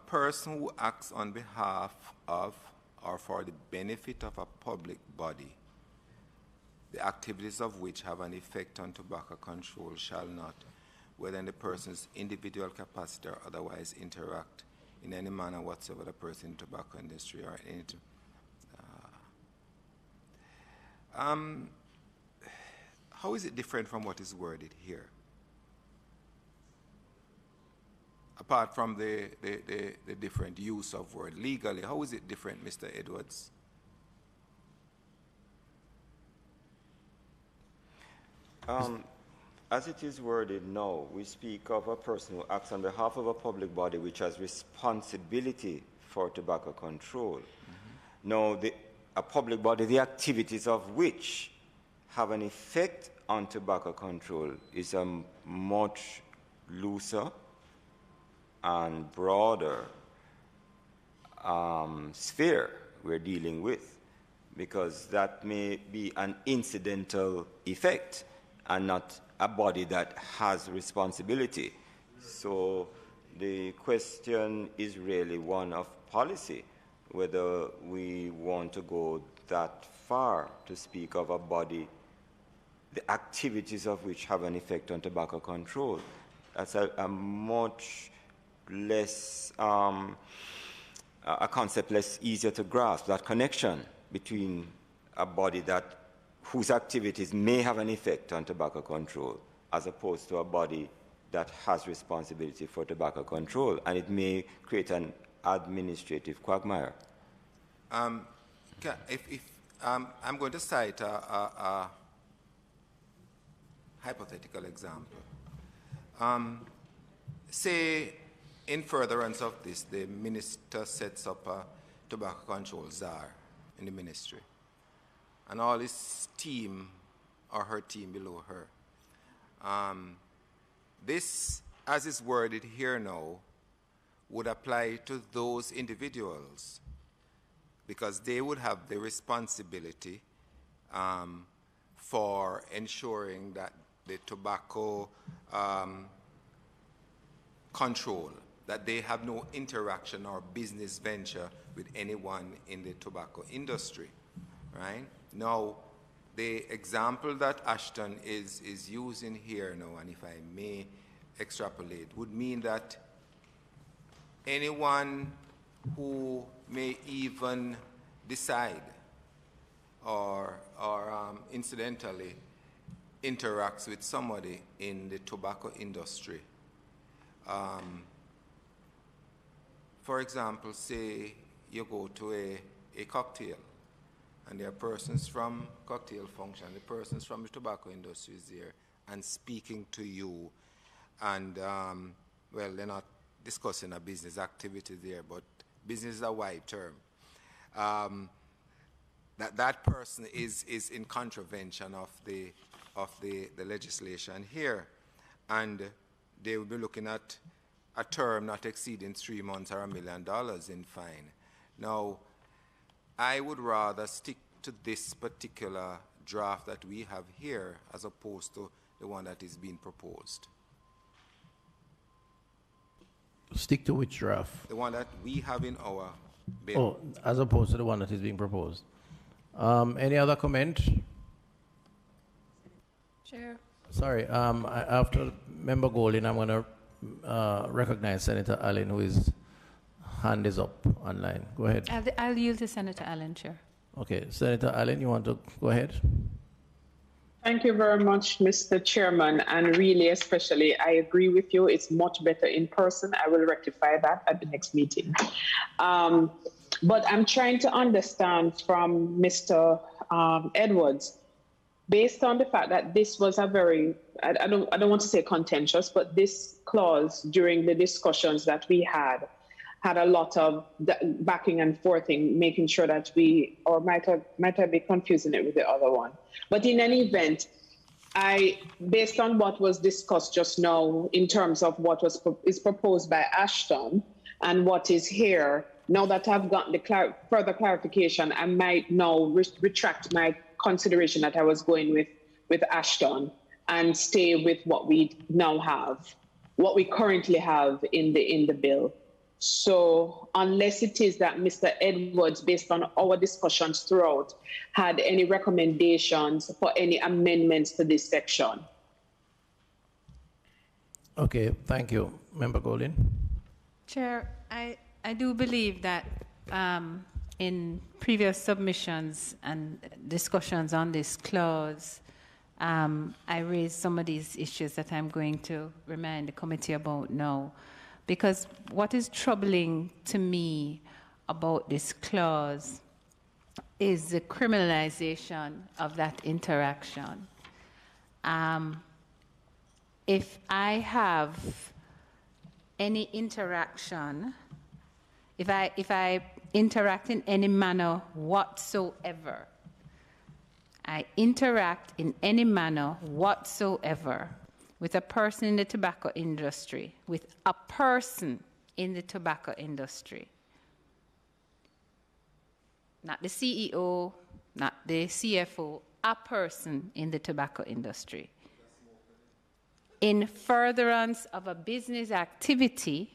person who acts on behalf of or for the benefit of a public body, the activities of which have an effect on tobacco control shall not, whether in the person's individual capacity or otherwise, interact in any manner whatsoever the person in the tobacco industry or any. How is it different from what is worded here? Apart from the different use of word legally, how is it different, Mr. Edwards? As it is worded now, we speak of a person who acts on behalf of a public body which has responsibility for tobacco control. Mm-hmm. Now, a public body, the activities of which have an effect on tobacco control is a much looser and broader sphere we're dealing with, because that may be an incidental effect and not a body that has responsibility. So the question is really one of policy, whether we want to go that far to speak of a body, the activities of which have an effect on tobacco control. That's a much less, a concept less easier to grasp, that connection between a body whose activities may have an effect on tobacco control, as opposed to a body that has responsibility for tobacco control, and it may create an administrative quagmire. I'm going to cite hypothetical example. Say, in furtherance of this, the minister sets up a tobacco control czar in the ministry, and all his team or her team below her. This, as is worded here now, would apply to those individuals because they would have the responsibility for ensuring that the tobacco control, that they have no interaction or business venture with anyone in the tobacco industry, right? Now, the example that Ashton is using here now, and if I may extrapolate, would mean that anyone who may even decide or incidentally interacts with somebody in the tobacco industry. For example, say you go to a cocktail, and there are persons from cocktail function, the persons from the tobacco industry is there, and speaking to you, and well, they're not discussing a business activity there, but business is a wide term. That person is in contravention of the legislation here, and they will be looking at a term not exceeding 3 months or $1 million in fine. Now, I would rather stick to this particular draft that we have here as opposed to the one that is being proposed. Stick to which draft? The one that we have in our bill. Oh, as opposed to the one that is being proposed. Any other comment? Chair. Sorry, after Member Golding, I'm going to recognize Senator Allen, who his hand is up online. Go ahead. I'll yield to Senator Allen, Chair. Okay, Senator Allen, you want to go ahead? Thank you very much, Mr. Chairman, and really especially, I agree with you. It's much better in person. I will rectify that at the next meeting. But I'm trying to understand from Mr. Edwards, based on the fact that this was a very, I don't want to say contentious, but this clause during the discussions that we had a lot of backing and forthing, making sure that we, or might I be confusing it with the other one. But in any event, based on what was discussed just now in terms of what is proposed by Ashton and what is here, now that I've gotten the further clarification, I might now retract my consideration that I was going with Ashton and stay with what we now have, what we currently have in the bill. So unless it is that Mr. Edwards, based on our discussions throughout, had any recommendations for any amendments to this section. Okay, thank you. Member Golding. Chair, I do believe that in previous submissions and discussions on this clause, I raised some of these issues that I'm going to remind the committee about now. Because what is troubling to me about this clause is the criminalization of that interaction. If I have any interaction, if I interact in any manner whatsoever, I interact in any manner whatsoever with a person in the tobacco industry, with a person in the tobacco industry. Not the CEO, not the CFO, a person in the tobacco industry. In furtherance of a business activity,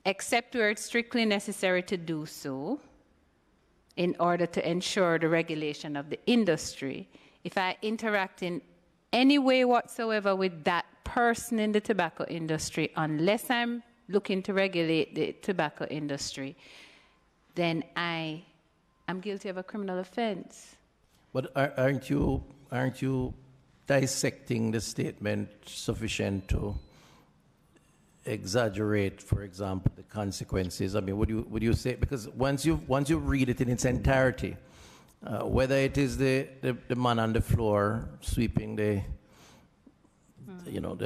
except where it's strictly necessary to do so, in order to ensure the regulation of the industry, if I interact in any way whatsoever with that person in the tobacco industry, unless I'm looking to regulate the tobacco industry, then I am guilty of a criminal offense. But aren't you dissecting the statement sufficient to exaggerate, for example, the consequences? I mean, would you say, because once you read it in its entirety, Whether it is the man on the floor sweeping the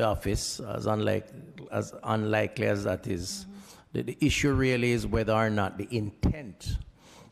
office, as unlikely as that is, the issue really is whether or not the intent.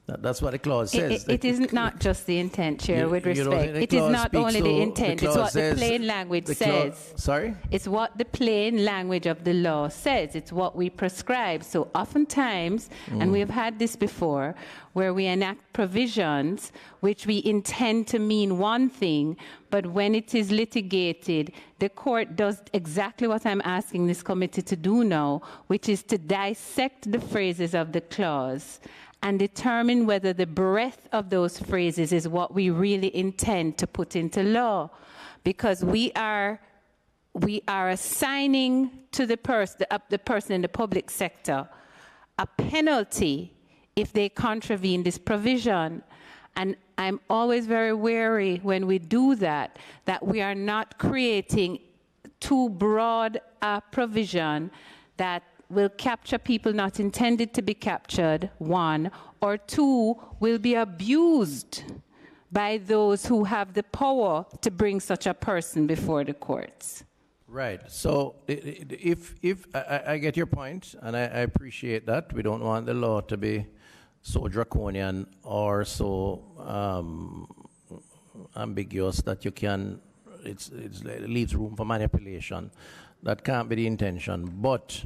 That's what the clause says. It is not just the intent, Chair, with respect. It is not only the intent, it's what the plain language says. Sorry? It's what the plain language of the law says. It's what we prescribe. So oftentimes, and we have had this before, where we enact provisions which we intend to mean one thing, but when it is litigated, the court does exactly what I'm asking this committee to do now, which is to dissect the phrases of the clause and determine whether the breadth of those phrases is what we really intend to put into law. Because we are assigning to the person in the public sector a penalty if they contravene this provision. And I'm always very wary when we do that we are not creating too broad a provision that will capture people not intended to be captured, one, or two, will be abused by those who have the power to bring such a person before the courts. Right. So if I get your point, and I appreciate that. We don't want the law to be so draconian or so ambiguous that it leaves room for manipulation. That can't be the intention. But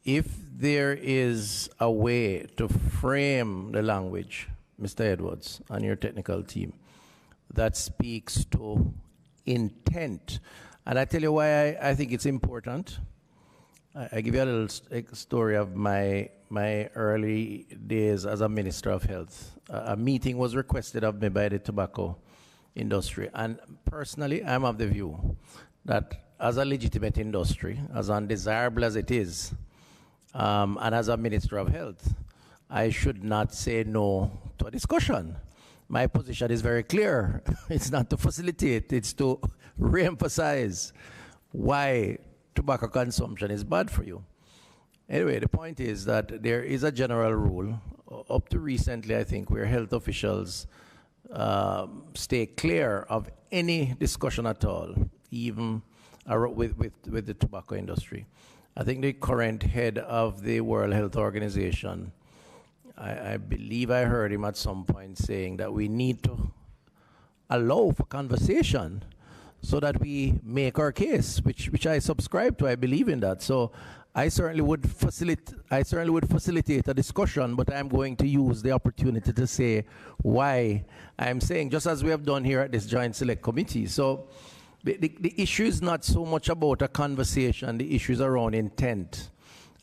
if there is a way to frame the language, Mr. Edwards and your technical team, that speaks to intent, and I tell you why I think it's important. I give you a little story of my early days as a Minister of Health. A meeting was requested of me by the tobacco industry, and personally, I'm of the view that as a legitimate industry, as undesirable as it is, and as a Minister of Health, I should not say no to a discussion. My position is very clear. It's not to facilitate, it's to re-emphasize why tobacco consumption is bad for you. Anyway, the point is that there is a general rule, up to recently, I think, where health officials stay clear of any discussion at all, even with the tobacco industry. I think the current head of the World Health Organization, I believe I heard him at some point saying that we need to allow for conversation so that we make our case, which I subscribe to. I believe in that. So I certainly would facilitate a discussion, but I'm going to use the opportunity to say why I'm saying, just as we have done here at this Joint Select Committee. So the issue is not so much about a conversation, the issue is around intent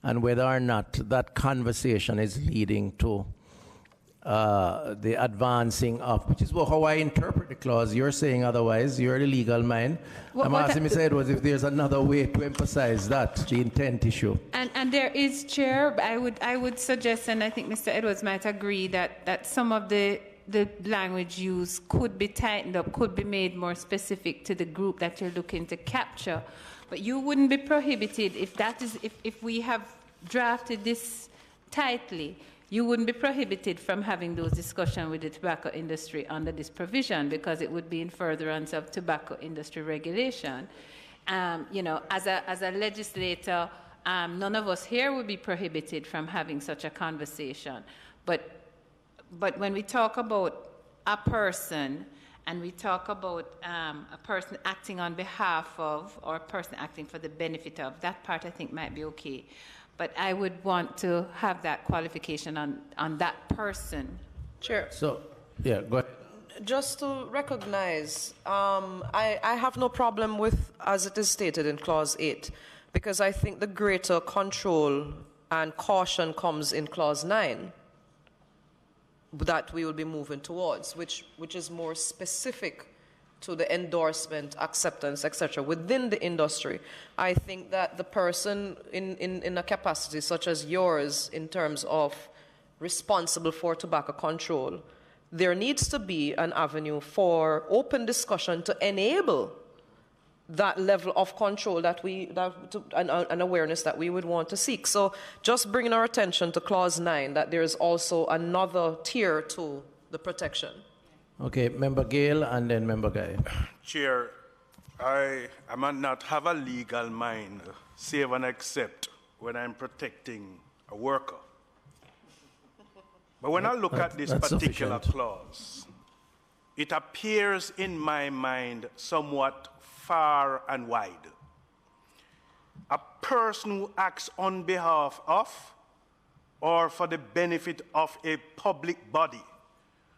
and whether or not that conversation is leading to the advancing of, which is how I interpret the clause. You're saying otherwise, you're the legal mind. I'm asking Mr. Edwards if there's another way to emphasize that, the intent issue. And there is, Chair, I would suggest, and I think Mr. Edwards might agree, that some of the language used could be tightened up, could be made more specific to the group that you're looking to capture. But you wouldn't be prohibited if we have drafted this tightly, you wouldn't be prohibited from having those discussions with the tobacco industry under this provision, because it would be in furtherance of tobacco industry regulation. As a legislator, none of us here would be prohibited from having such a conversation. But when we talk about a person, and we talk about a person acting on behalf of, or a person acting for the benefit of, that part I think might be okay. But I would want to have that qualification on that person. Chair. So, yeah, go ahead. Just to recognize, I have no problem with, as it is stated in Clause 8, because I think the greater control and caution comes in Clause 9 that we will be moving towards, which is more specific to the endorsement, acceptance, etc. within the industry. I think that the person in a capacity such as yours, in terms of responsible for tobacco control, there needs to be an avenue for open discussion to enable that level of control and awareness that we would want to seek. So just bringing our attention to Clause 9, that there is also another tier to the protection. Okay, Member Gale and then Member Guy. Chair, I might not have a legal mind, save and except when I'm protecting a worker. But when I look at this particular clause, it appears in my mind somewhat far and wide. A person who acts on behalf of or for the benefit of a public body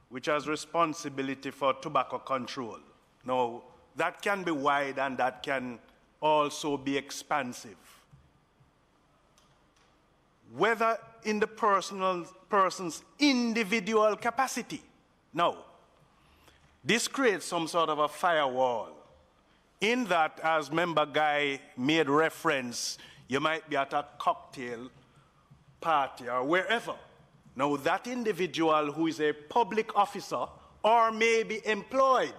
which has responsibility for tobacco control. Now, that can be wide and that can also be expansive. Whether in the person's individual capacity. No. This creates some sort of a firewall. In that, as Member Guy made reference, you might be at a cocktail party or wherever. Now, that individual who is a public officer or may be employed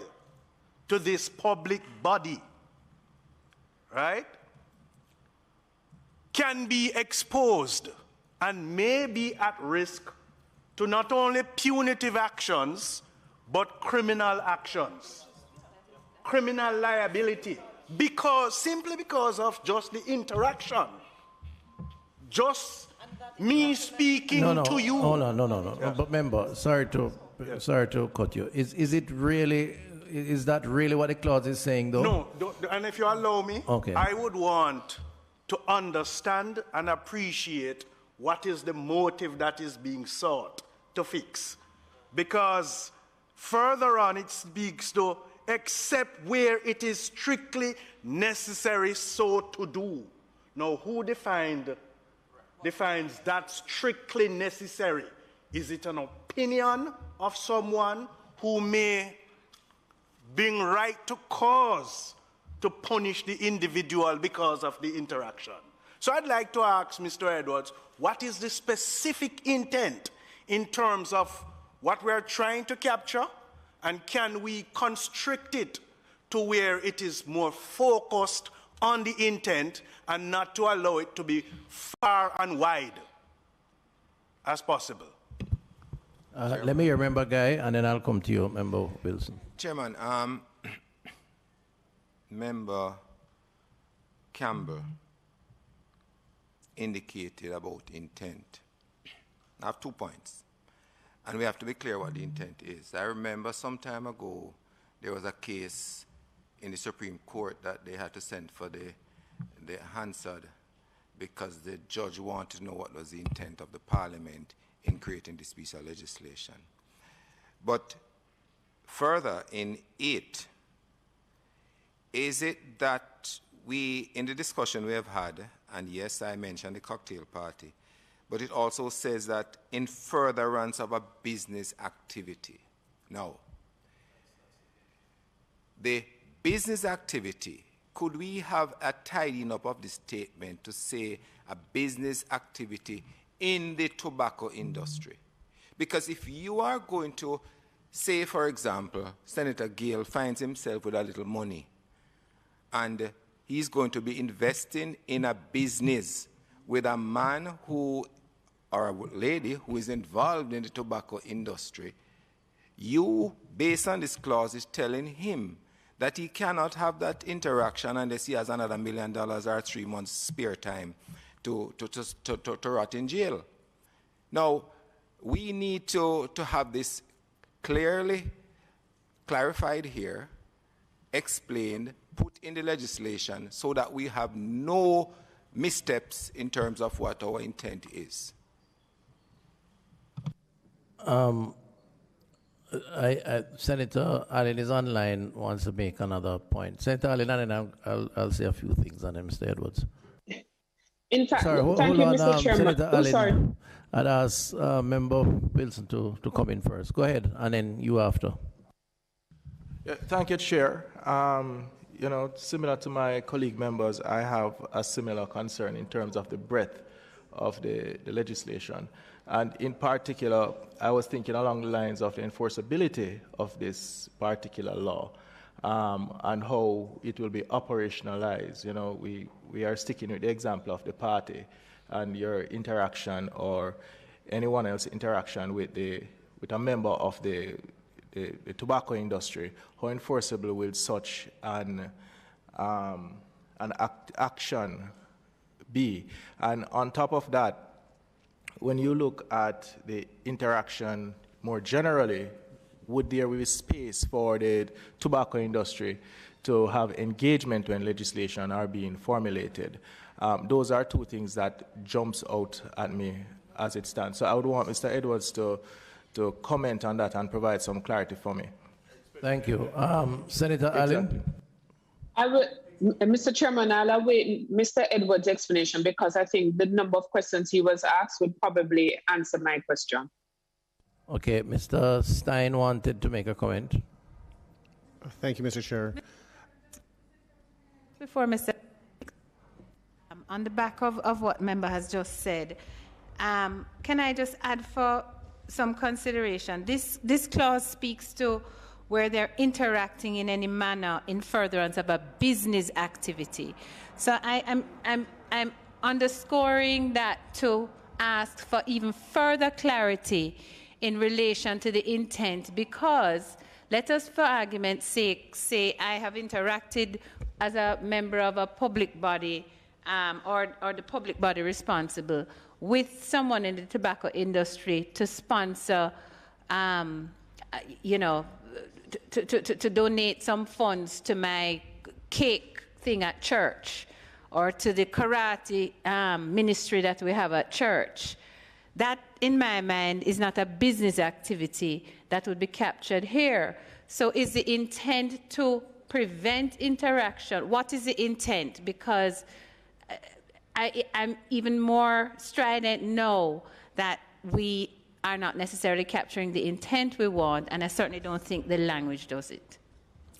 to this public body, right, can be exposed and may be at risk to not only punitive actions, but criminal actions, criminal liability, simply because of just the interaction. Just me speaking to you. No. But member, sorry to cut you. Is that really what the clause is saying, though? No, and if you allow me, okay. I would want to understand and appreciate what is the motive that is being sought to fix. Because further on it speaks to except where it is strictly necessary so to do. Now, who defines that strictly necessary? Is it an opinion of someone who may bring right to cause to punish the individual because of the interaction? So I'd like to ask Mr. Edwards, what is the specific intent in terms of what we're trying to capture, and can we constrict it to where it is more focused on the intent and not to allow it to be far and wide as possible? Let me hear Member Guy, and then I'll come to you, Member Wilson. Chairman, Member Campbell indicated about intent. I have 2 points, and we have to be clear what the intent is. I remember some time ago there was a case in the Supreme Court that they had to send for the Hansard because the judge wanted to know what was the intent of the Parliament in creating this piece of legislation. But further in it, is it that we, in the discussion we have had, and yes, I mentioned the cocktail party, but it also says that in furtherance of a business activity. Now, the business activity, could we have a tidying up of the statement to say a business activity in the tobacco industry? Because if you are going to say, for example, Senator Gale finds himself with a little money and he's going to be investing in a business with a man who, or a lady who is involved in the tobacco industry, you, based on this clause, is telling him that he cannot have that interaction unless he has another $1 million or 3 months spare time to rot in jail. Now, we need to have this clearly clarified here, explained, put in the legislation so that we have no missteps in terms of what our intent is. Senator Allen is online, wants to make another point. Senator Allen, and then I'll say a few things on Mr. Edwards. In fact, sorry, thank you, Mr. Chairman. Senator Allen, I'd ask Member Wilson to come in first. Go ahead, and then you after. Yeah, thank you, Chair. Similar to my colleague members, I have a similar concern in terms of the breadth of the legislation. And in particular, I was thinking along the lines of the enforceability of this particular law and how it will be operationalized. We are sticking with the example of the party and your interaction or anyone else's interaction with a member of the the tobacco industry, how enforceable will such an action be? And on top of that, when you look at the interaction more generally, would there be space for the tobacco industry to have engagement when legislation are being formulated? Those are two things that jumps out at me as it stands. So I would want Mr. Edwards to comment on that and provide some clarity for me. Thank you. Senator Allen? I will, Mr. Chairman, I'll await Mr. Edwards' explanation because I think the number of questions he was asked would probably answer my question. Okay, Mr. Stein wanted to make a comment. Thank you, Mr. Chair. Before Mr. On the back of what member has just said, can I just add for some consideration? This clause speaks to where they're interacting in any manner in furtherance of a business activity. So I'm underscoring that to ask for even further clarity in relation to the intent, because let us, for argument's sake, say I have interacted as a member of a public body or the public body responsible with someone in the tobacco industry to sponsor, to donate some funds to my cake thing at church or to the karate ministry that we have at church. That, in my mind, is not a business activity that would be captured here. So is the intent to prevent interaction? What is the intent? Because I'm even more strident now that we are not necessarily capturing the intent we want, and I certainly don't think the language does it.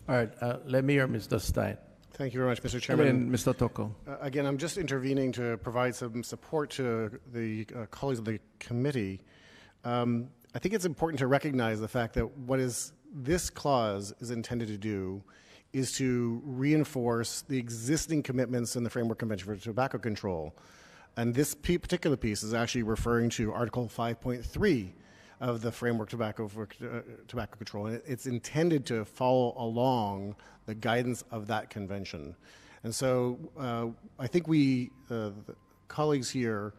All right, let me hear Mr. Stein. Thank you very much, Mr. Chairman. And then Mr. Toko. Again, I'm just intervening to provide some support to the colleagues of the committee. I think it's important to recognize the fact that what this clause is intended to do is to reinforce the existing commitments in the Framework Convention for Tobacco Control. And this particular piece is actually referring to Article 5.3 of the Framework Tobacco Control. And it's intended to follow along the guidance of that convention. And so I think the colleagues here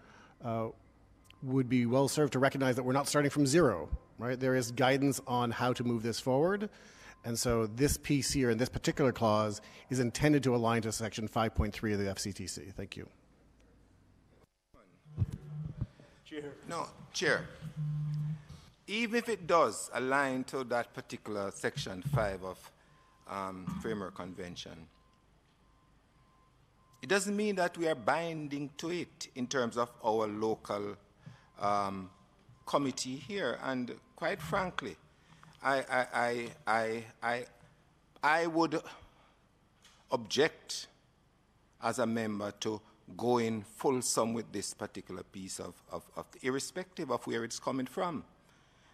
would be well served to recognize that we're not starting from zero, right? There is guidance on how to move this forward. And so this piece here in this particular clause is intended to align to Section 5.3 of the FCTC. Thank you. No, Chair. Even if it does align to that particular Section 5 of Framework Convention, it doesn't mean that we are binding to it in terms of our local committee here. And quite frankly, I would object as a member to going fulsome with this particular piece of irrespective of where it's coming from.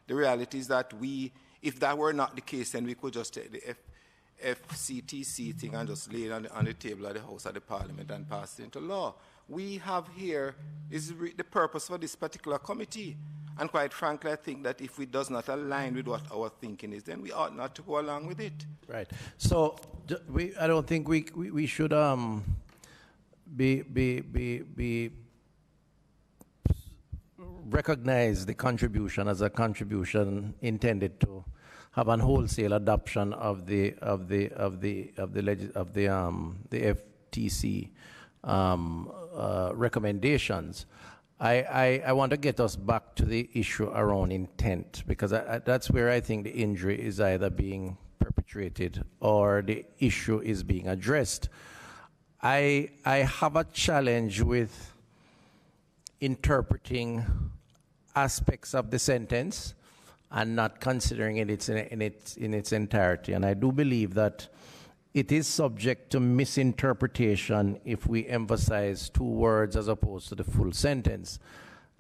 The reality is that if that were not the case, then we could just take the FCTC thing and just lay it on the table of the House of the Parliament and pass it into law. We have here is the purpose for this particular committee. And quite frankly, I think that if it does not align with what our thinking is, then we ought not to go along with it. Right. So I don't think we should recognize the contribution as a contribution intended to have an wholesale adoption of the FTC recommendations. I want to get us back to the issue around intent, because that's where I think the injury is either being perpetrated or the issue is being addressed. I have a challenge with interpreting aspects of the sentence and not considering it in its entirety. And I do believe that it is subject to misinterpretation if we emphasize two words as opposed to the full sentence.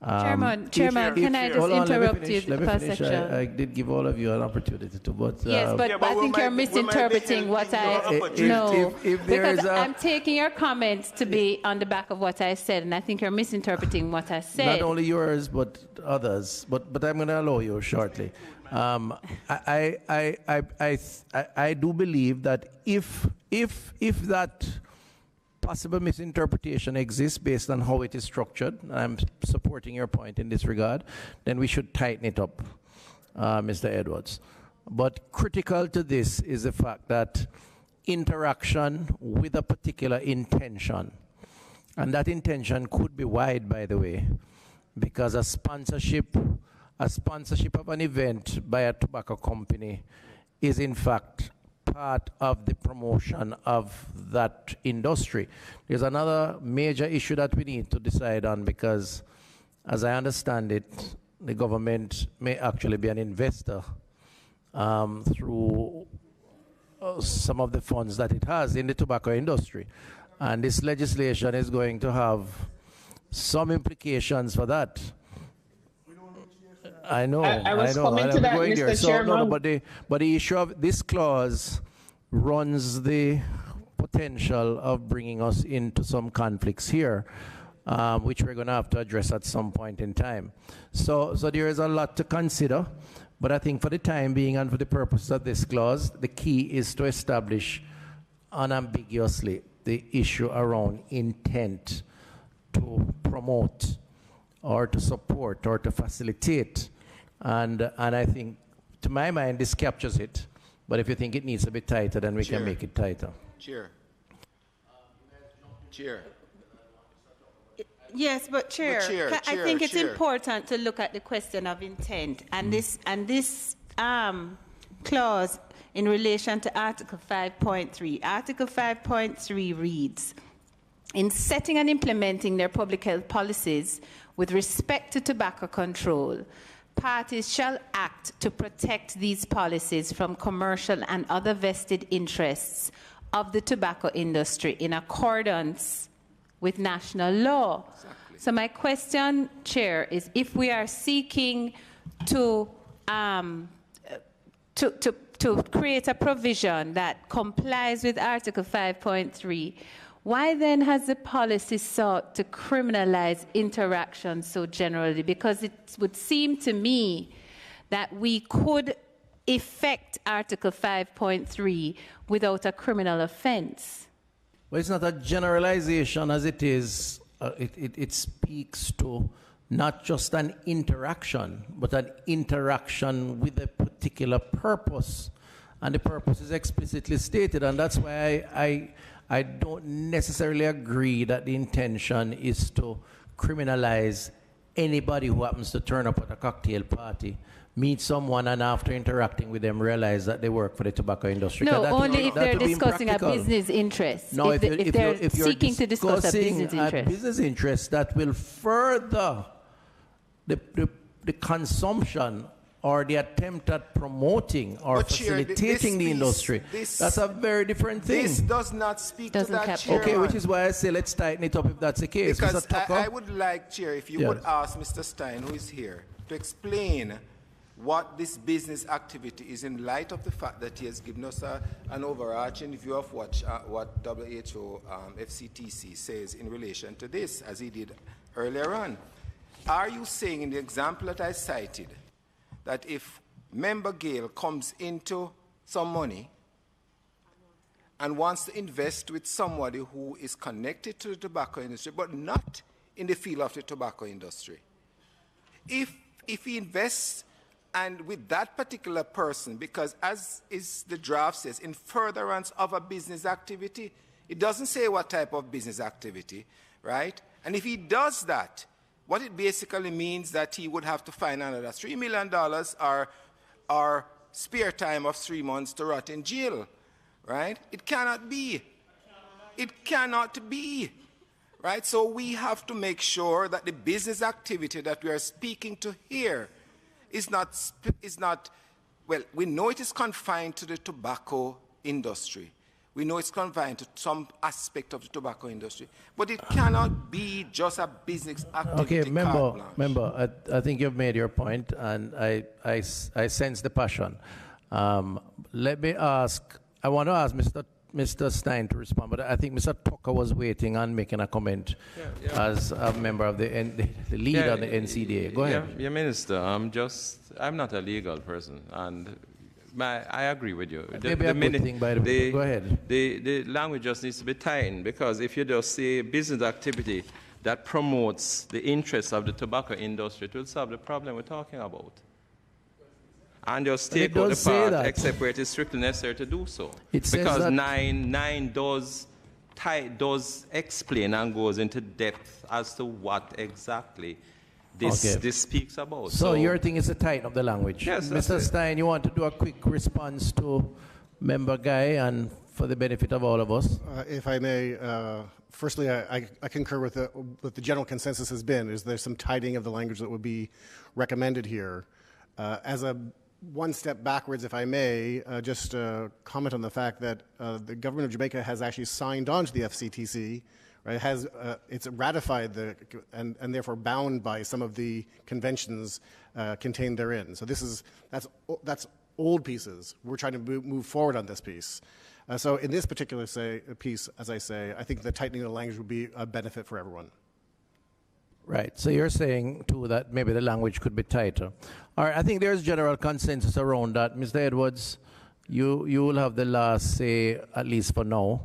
Chairman, can I just interrupt you per section? I did give all of you an opportunity to, but... Yes, but I think you're misinterpreting what I... No, because I'm taking your comments to be on the back of what I said, and I think you're misinterpreting what I said. Not only yours, but others. But I'm going to allow you shortly. I do believe that if that possible misinterpretation exists based on how it is structured, and I'm supporting your point in this regard, then we should tighten it up, Mr. Edwards. But critical to this is the fact that interaction with a particular intention, and that intention could be wide, by the way, because a sponsorship of an event by a tobacco company is in fact part of the promotion of that industry. There's another major issue that we need to decide on, because as I understand it, the government may actually be an investor through some of the funds that it has in the tobacco industry. And this legislation is going to have some implications for that. I know. I was coming to that, Mr. Chairman. But the issue of this clause runs the potential of bringing us into some conflicts here, which we're going to have to address at some point in time. So there is a lot to consider, but I think for the time being and for the purpose of this clause, the key is to establish unambiguously the issue around intent to promote or to support or to facilitate. And I think, to my mind, this captures it. But if you think it needs to be tighter, then we can make it tighter. Chair. Yes, but Chair, I think it's important to look at the question of intent. And this clause in relation to Article 5.3. Article 5.3 reads, in setting and implementing their public health policies with respect to tobacco control, parties shall act to protect these policies from commercial and other vested interests of the tobacco industry in accordance with national law. Exactly. So my question, Chair, is if we are seeking to create a provision that complies with Article 5.3, why then has the policy sought to criminalize interaction so generally? Because it would seem to me that we could effect Article 5.3 without a criminal offense. Well, it's not a generalization as it is. It speaks to not just an interaction, but an interaction with a particular purpose. And the purpose is explicitly stated, and that's why I don't necessarily agree that the intention is to criminalize anybody who happens to turn up at a cocktail party, meet someone, and after interacting with them realize that they work for the tobacco industry. No, only if they're discussing a business interest. No, if they're you're seeking to discuss a business interest. A business interest that will further the consumption or the attempt at promoting or facilitating the industry. That's a very different thing. This does not speak to that, Chair. Okay, which is why I say let's tighten it up if that's the case. Because I would like, Chair, if you would ask Mr. Stein, who is here, to explain what this business activity is in light of the fact that he has given us an overarching view of what WHO FCTC says in relation to this, as he did earlier on. Are you saying in the example that I cited that if member Gale comes into some money and wants to invest with somebody who is connected to the tobacco industry but not in the field of the tobacco industry, if he invests and with that particular person, because as is the draft says, in furtherance of a business activity, it doesn't say what type of business activity, right? And if he does that, what it basically means that he would have to find another $3 million or spare time of 3 months to rot in jail, right? It cannot be. It cannot be, right? So we have to make sure that the business activity that we are speaking to here is not, well, we know it is confined to the tobacco industry. We know it's confined to some aspect of the tobacco industry, but it cannot be just a business activity. Okay, member, I think you've made your point, and I sense the passion. Let me ask, I want to ask Mr. Stein to respond, but I think Mr. Tucker was waiting on making a comment as a member of the lead on the NCDA. Go ahead. Yeah, Minister, I'm not a legal person, and I agree with you. Maybe a good thing, by the way. Go ahead. The language just needs to be tightened, because if you just say business activity that promotes the interests of the tobacco industry, it will solve the problem we're talking about. And just take out the part, except where it is strictly necessary to do so. Because 9 does explain and goes into depth as to what exactly this speaks about. So your thing is to tighten up the language. Yes, Mr. Stein, you want to do a quick response to Member Guy and for the benefit of all of us? If I may, firstly, I concur with what the general consensus has been, is there's some tightening of the language that would be recommended here. As a one step backwards, if I may, just comment on the fact that the government of Jamaica has actually signed on to the FCTC. Right, it's ratified and therefore bound by some of the conventions contained therein. So that's old pieces. We're trying to move forward on this piece. So in this particular piece, as I say, I think the tightening of the language would be a benefit for everyone. Right. So you're saying too that maybe the language could be tighter. All right. I think there's general consensus around that. Mr. Edwards, you will have the last say, at least for now.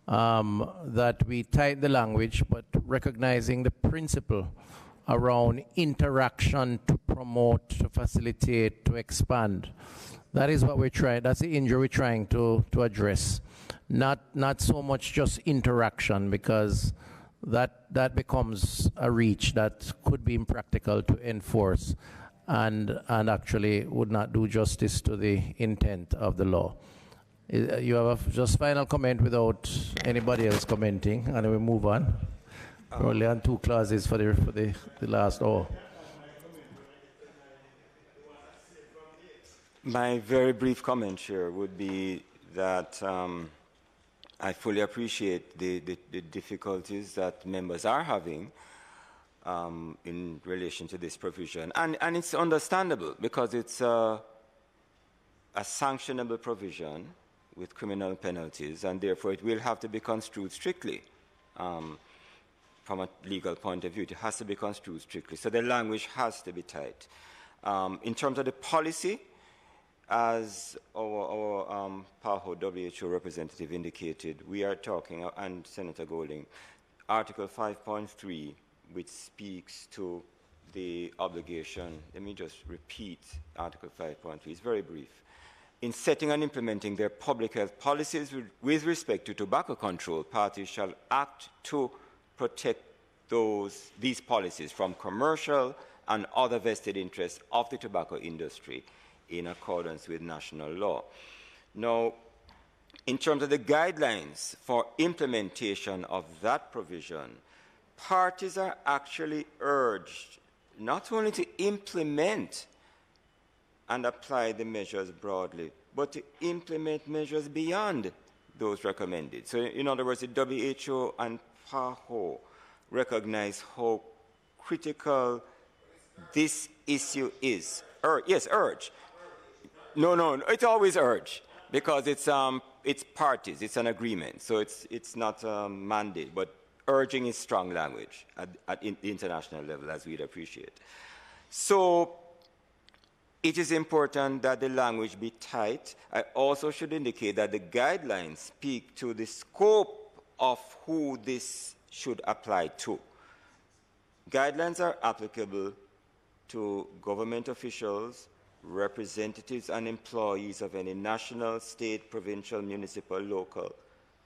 That we tighten the language, but recognizing the principle around interaction to promote, to facilitate, to expand. That is what we're trying, that's the injury we're trying to address. Not so much just interaction, because that becomes a reach that could be impractical to enforce and actually would not do justice to the intent of the law. You have just final comment without anybody else commenting, and then we move on. We're only on 2 clauses for the last hour. My very brief comment here would be that I fully appreciate the difficulties that members are having in relation to this provision. And it's understandable, because it's a sanctionable provision with criminal penalties, and therefore it will have to be construed strictly. From a legal point of view, it has to be construed strictly. So the language has to be tight. In terms of the policy, as our PAHO WHO representative indicated, we are talking, and Senator Golding, Article 5.3, which speaks to the obligation. Let me just repeat Article 5.3. It's very brief. In setting and implementing their public health policies with respect to tobacco control, parties shall act to protect these policies from commercial and other vested interests of the tobacco industry in accordance with national law. Now, in terms of the guidelines for implementation of that provision, parties are actually urged not only to implement and apply the measures broadly, but to implement measures beyond those recommended. So in other words, the WHO and PAHO recognize how critical this issue is. Yes, urge. No, it's always urge, because it's parties, it's an agreement, so it's not a mandate, but urging is strong language at the international level, as we'd appreciate. So it is important that the language be tight. I also should indicate that the guidelines speak to the scope of who this should apply to. Guidelines are applicable to government officials, representatives and employees of any national, state, provincial, municipal, local,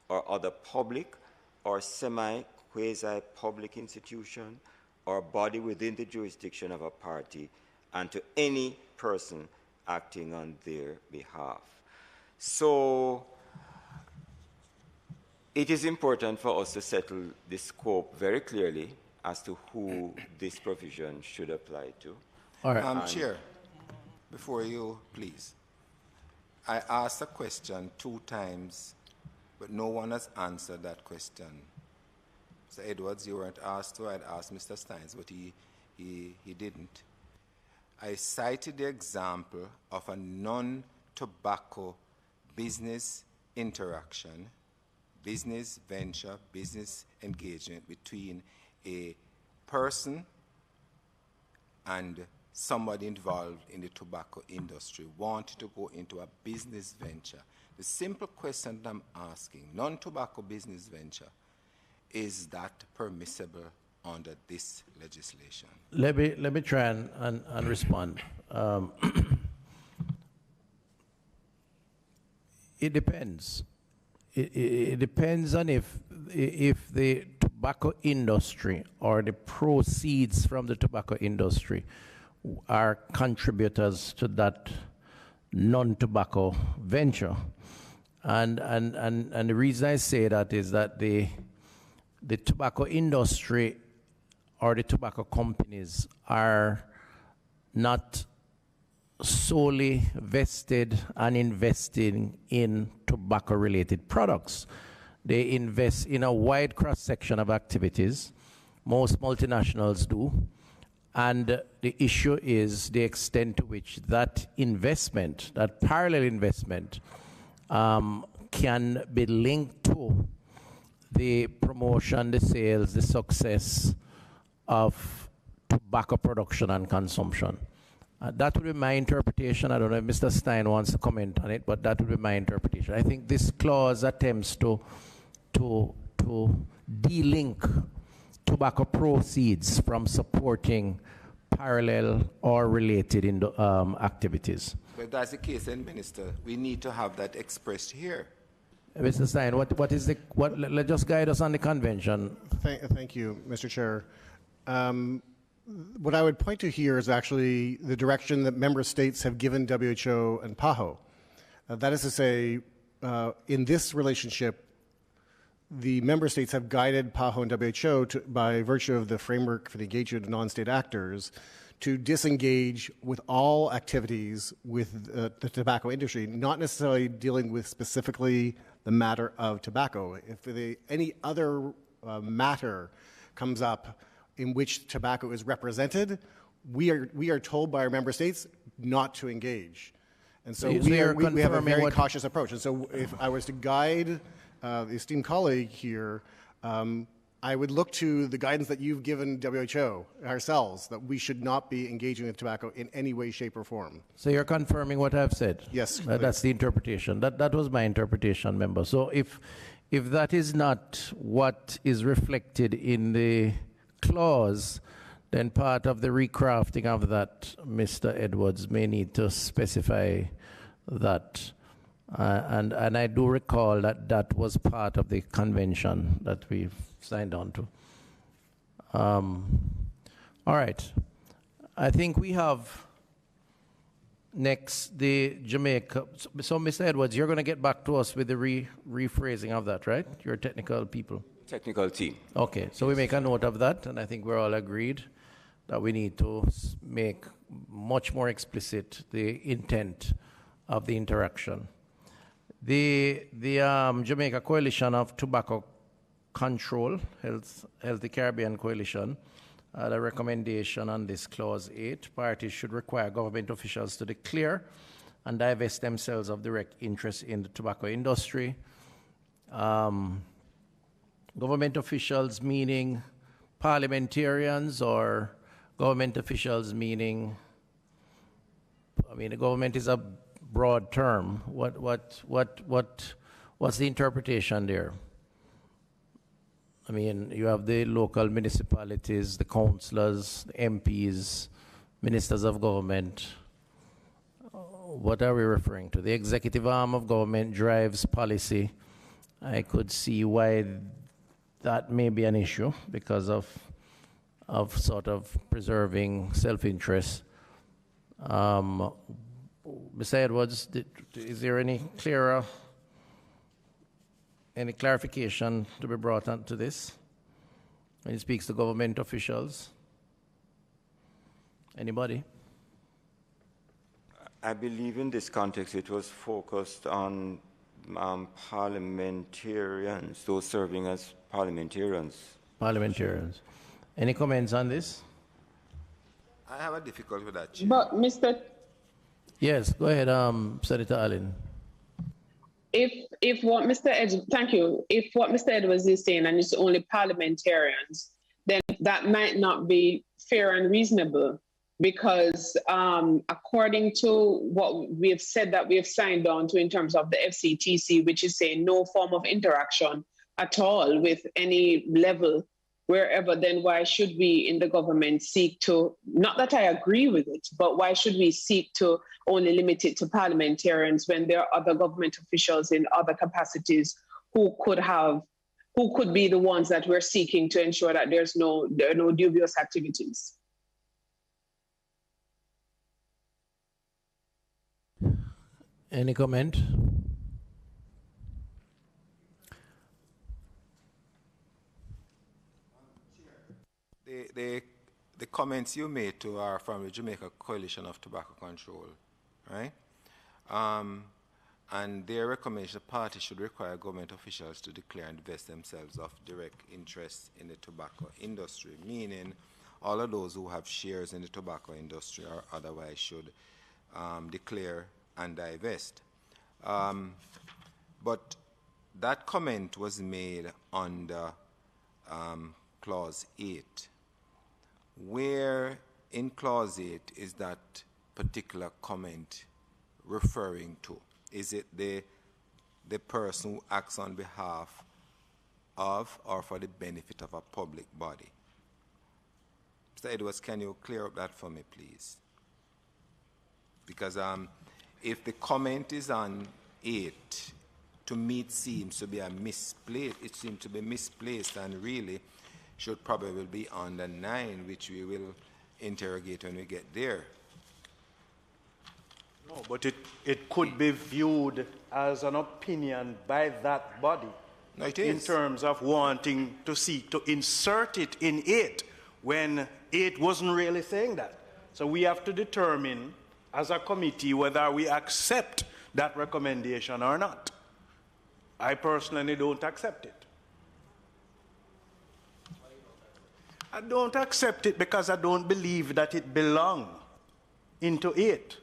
or other public or semi-quasi-public institution or body within the jurisdiction of a party, and to any person acting on their behalf. So it is important for us to settle the scope very clearly as to who this provision should apply to. All right. Chair, before you, please. I asked a question 2 times but no one has answered that question. So Edwards, you weren't asked to. I'd asked Mr. Steins, but he didn't. I cited the example of a non-tobacco business interaction, business venture, business engagement between a person and somebody involved in the tobacco industry wanting to go into a business venture. The simple question that I'm asking, non-tobacco business venture, is that permissible under this legislation? Let me try and respond. It depends. It depends on if the tobacco industry or the proceeds from the tobacco industry are contributors to that non-tobacco venture. And the reason I say that is that the tobacco industry or the tobacco companies are not solely vested and investing in tobacco-related products. They invest in a wide cross-section of activities. Most multinationals do. And the issue is the extent to which that investment, that parallel investment, can be linked to the promotion, the sales, the success of tobacco production and consumption. That would be my interpretation. I don't know if Mr. Stein wants to comment on it, but that would be my interpretation. I think this clause attempts to de-link tobacco proceeds from supporting parallel or related activities. But if that's the case, then, Minister, we need to have that expressed here. Mr. Stein, let's just guide us on the convention. Thank you, Mr. Chair. What I would point to here is actually the direction that member states have given WHO and PAHO. That is to say, in this relationship, the member states have guided PAHO and WHO by virtue of the framework for the engagement of non-state actors to disengage with all activities with the tobacco industry, not necessarily dealing with specifically the matter of tobacco. If any other matter comes up in which tobacco is represented, we are told by our member states not to engage. And so we have a very cautious approach. And so if I was to guide the esteemed colleague here, I would look to the guidance that you've given WHO, ourselves, that we should not be engaging with tobacco in any way, shape, or form. So you're confirming what I've said? Yes. That's the interpretation. That was my interpretation, member. So if that is not what is reflected in the clause, then part of the recrafting of that, Mr. Edwards may need to specify that. And I do recall that was part of the convention that we've signed on to. All right. I think we have next the Jamaica. So Mr. Edwards, you're going to get back to us with the rephrasing of that, right? Your technical people. Technical team. Okay, so we make a note of that, and I think we're all agreed that we need to make much more explicit the intent of the interaction. The Jamaica Coalition of Tobacco Control, Healthy Caribbean Coalition, had a recommendation on this clause 8. Parties should require government officials to declare and divest themselves of direct interest in the tobacco industry. Government officials meaning parliamentarians, or government officials meaning, I mean, the government is a broad term. What's the interpretation there? I mean, you have the local municipalities, the councillors, the MPs, ministers of government. What are we referring to? The executive arm of government drives policy. I could see why that may be an issue because of sort of preserving self-interest. Mr. Edwards, is there any clarification to be brought onto this when he speaks to government officials? Anybody? I believe in this context it was focused on parliamentarians, those serving as parliamentarians. Parliamentarians. Any comments on this? I have a difficulty with that, Chair. But Mr. Yes, go ahead, Senator Allen. If what Mr. thank you. If what Mr. Edwards is saying and it's only parliamentarians, then that might not be fair and reasonable, because according to what we have said that we have signed on to in terms of the FCTC, which is saying no form of interaction at all with any level wherever, then why should we in the government seek to, not that I agree with it, but why should we seek to only limit it to parliamentarians when there are other government officials in other capacities who could be the ones that we're seeking to ensure that there are no dubious activities? Any comment? The comments you made to are from the Jamaica Coalition of Tobacco Control, right? And their recommendation, the party should require government officials to declare and divest themselves of direct interest in the tobacco industry, meaning all of those who have shares in the tobacco industry or otherwise should declare and divest. But that comment was made under Clause 8. Where in Clause 8 is that particular comment referring to? Is it the person who acts on behalf of or for the benefit of a public body? Mr. Edwards, can you clear up that for me, please? Because if the comment is on 8, to me it seems to be misplaced and really should probably be on the 9, which we will interrogate when we get there. No, but it could be viewed as an opinion by that body. No, it is. In terms of wanting to seek to insert it in 8 when 8 wasn't really saying that. So we have to determine as a committee whether we accept that recommendation or not. I personally don't accept it. I don't accept it because I don't believe that it belongs into 8.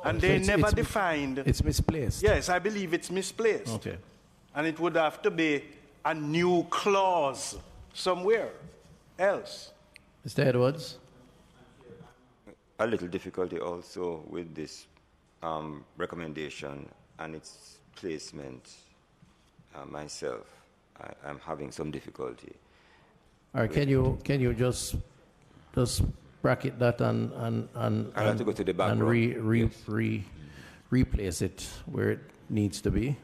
And they never defined. It's misplaced. Yes, I believe it's misplaced. Okay. And it would have to be a new clause somewhere else. Mr. Edwards? A little difficulty also with this recommendation and its placement myself. I'm having some difficulty. All right, can you just bracket that and I'll have to go to the background. and replace it where it needs to be.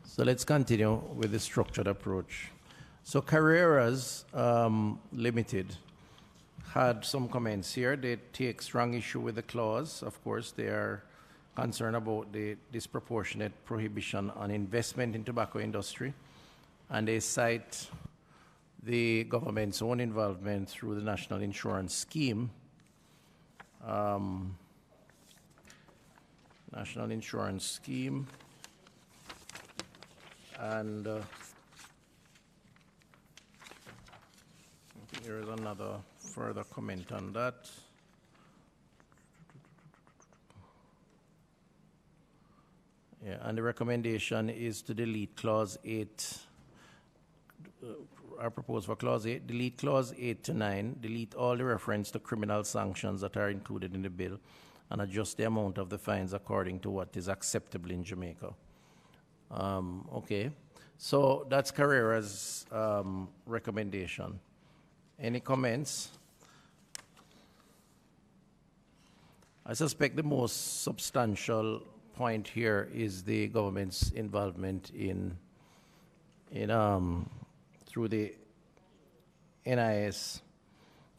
So let's continue with the structured approach. So Carreras Limited had some comments here. They take strong issue with the clause. Of course, they are concerned about the disproportionate prohibition on investment in tobacco industry, and they cite the government's own involvement through the National Insurance Scheme. National Insurance Scheme. And here is another further comment on that. Yeah, and the recommendation is to delete Clause 8. I propose for Clause 8, delete Clause 8 to 9, delete all the reference to criminal sanctions that are included in the bill, and adjust the amount of the fines according to what is acceptable in Jamaica. Okay, so that's Carrera's recommendation. Any comments? I suspect the most substantial point here is the government's involvement in through the NIS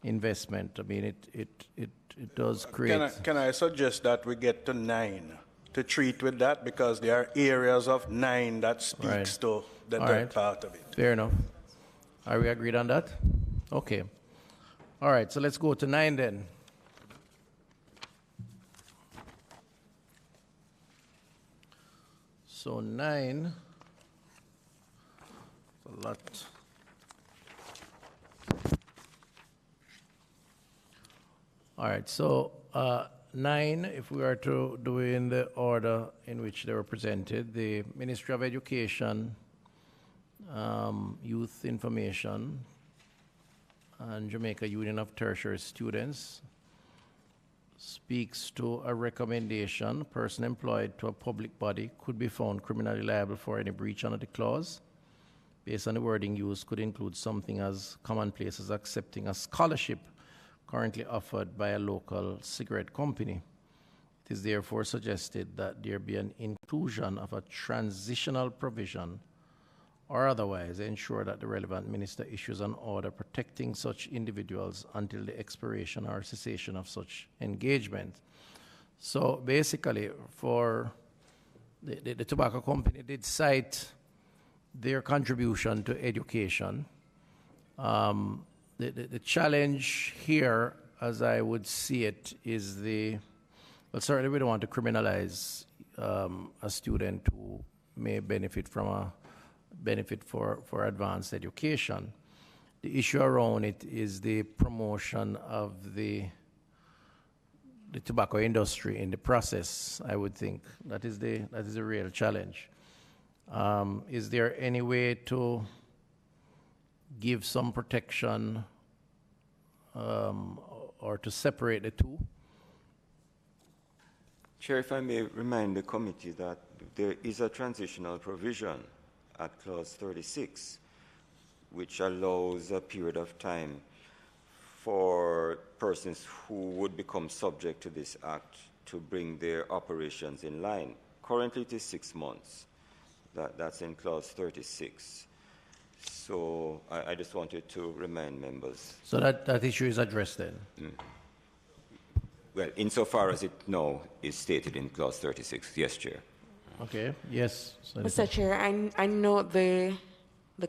investment. I mean, it does create. Can I suggest that we get to 9 to treat with that, because there are areas of 9 that speaks to that part of it. Fair enough. Are we agreed on that? Okay. All right, so let's go to 9 then. So 9, a lot. All right, so 9, if we are to do it in the order in which they were presented, the Ministry of Education, Youth Information, and Jamaica Union of Tertiary Students speaks to a recommendation: a person employed to a public body could be found criminally liable for any breach under the clause. Based on the wording used, could include something as commonplace as accepting a scholarship currently offered by a local cigarette company. It is therefore suggested that there be an inclusion of a transitional provision or otherwise ensure that the relevant minister issues an order protecting such individuals until the expiration or cessation of such engagement. So basically, for the tobacco company did cite their contribution to education. The challenge here, as I would see it, is well, certainly we don't want to criminalize a student who may benefit from a benefit for advanced education. The issue around it is the promotion of the tobacco industry in the process, I would think. That is a real challenge. Is there any way to give some protection or to separate the two? Chair, if I may remind the committee that there is a transitional provision at clause 36, which allows a period of time for persons who would become subject to this act to bring their operations in line. Currently, it is 6 months. That's in clause 36. So I just wanted to remind members. So that issue is addressed then? Well, insofar as it now is stated in clause 36. Yes, Chair. Okay. Yes. Senator. Mr. Chair, I know the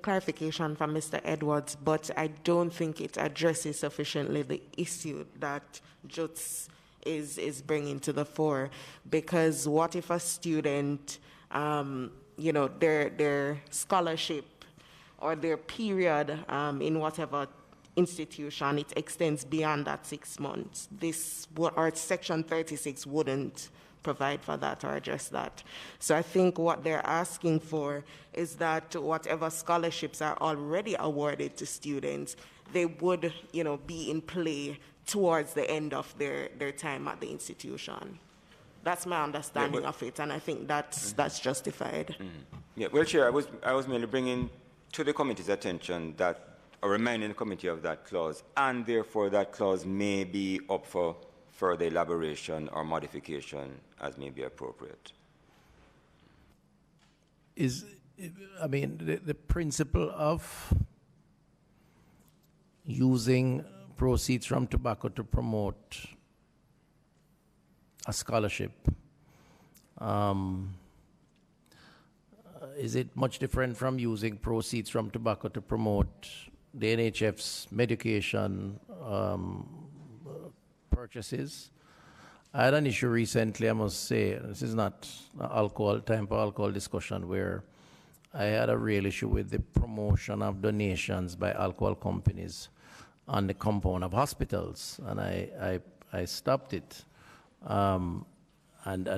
clarification from Mr. Edwards, but I don't think it addresses sufficiently the issue that JUTS is bringing to the fore. Because what if a student, their scholarship or their period in whatever institution, it extends beyond that 6 months. Section 36 wouldn't provide for that or address that. So I think what they're asking for is that whatever scholarships are already awarded to students, they would, be in play towards the end of their time at the institution. That's my understanding of it, and I think that's justified. Yeah, well, Chair, I was merely bringing to the committee's attention that, or reminding the committee of that clause, and therefore that clause may be up for further elaboration or modification as may be appropriate. The principle of using proceeds from tobacco to promote a scholarship, is it much different from using proceeds from tobacco to promote the NHF's medication purchases? I had an issue recently, I must say, this is not time for alcohol discussion, where I had a real issue with the promotion of donations by alcohol companies on the compound of hospitals, and I stopped it. And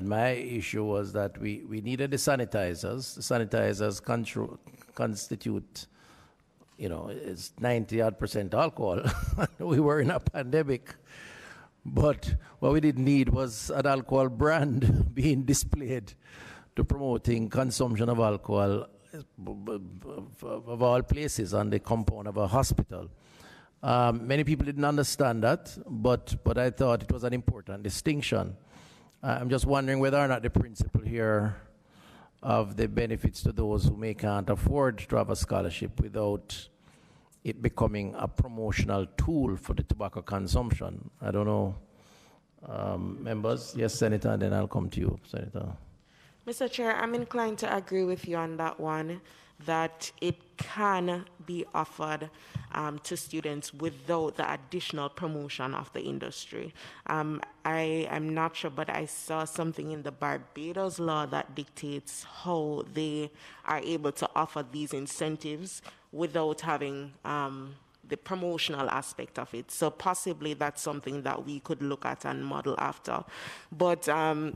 my issue was that we needed the sanitizers. The sanitizers constitute, it's 90% alcohol. We were in a pandemic. But what we didn't need was an alcohol brand being displayed to promoting consumption of alcohol of all places on the compound of a hospital. Many people didn't understand that, but I thought it was an important distinction. I'm just wondering whether or not the principle here of the benefits to those who can't afford to have a scholarship without it becoming a promotional tool for the tobacco consumption. I don't know. Members? Yes, Senator, and then I'll come to you, Senator. Mr. Chair, I'm inclined to agree with you on that one, that it can be offered to students without the additional promotion of the industry. I am not sure, but I saw something in the Barbados law that dictates how they are able to offer these incentives without having the promotional aspect of it. So possibly that's something that we could look at and model after. But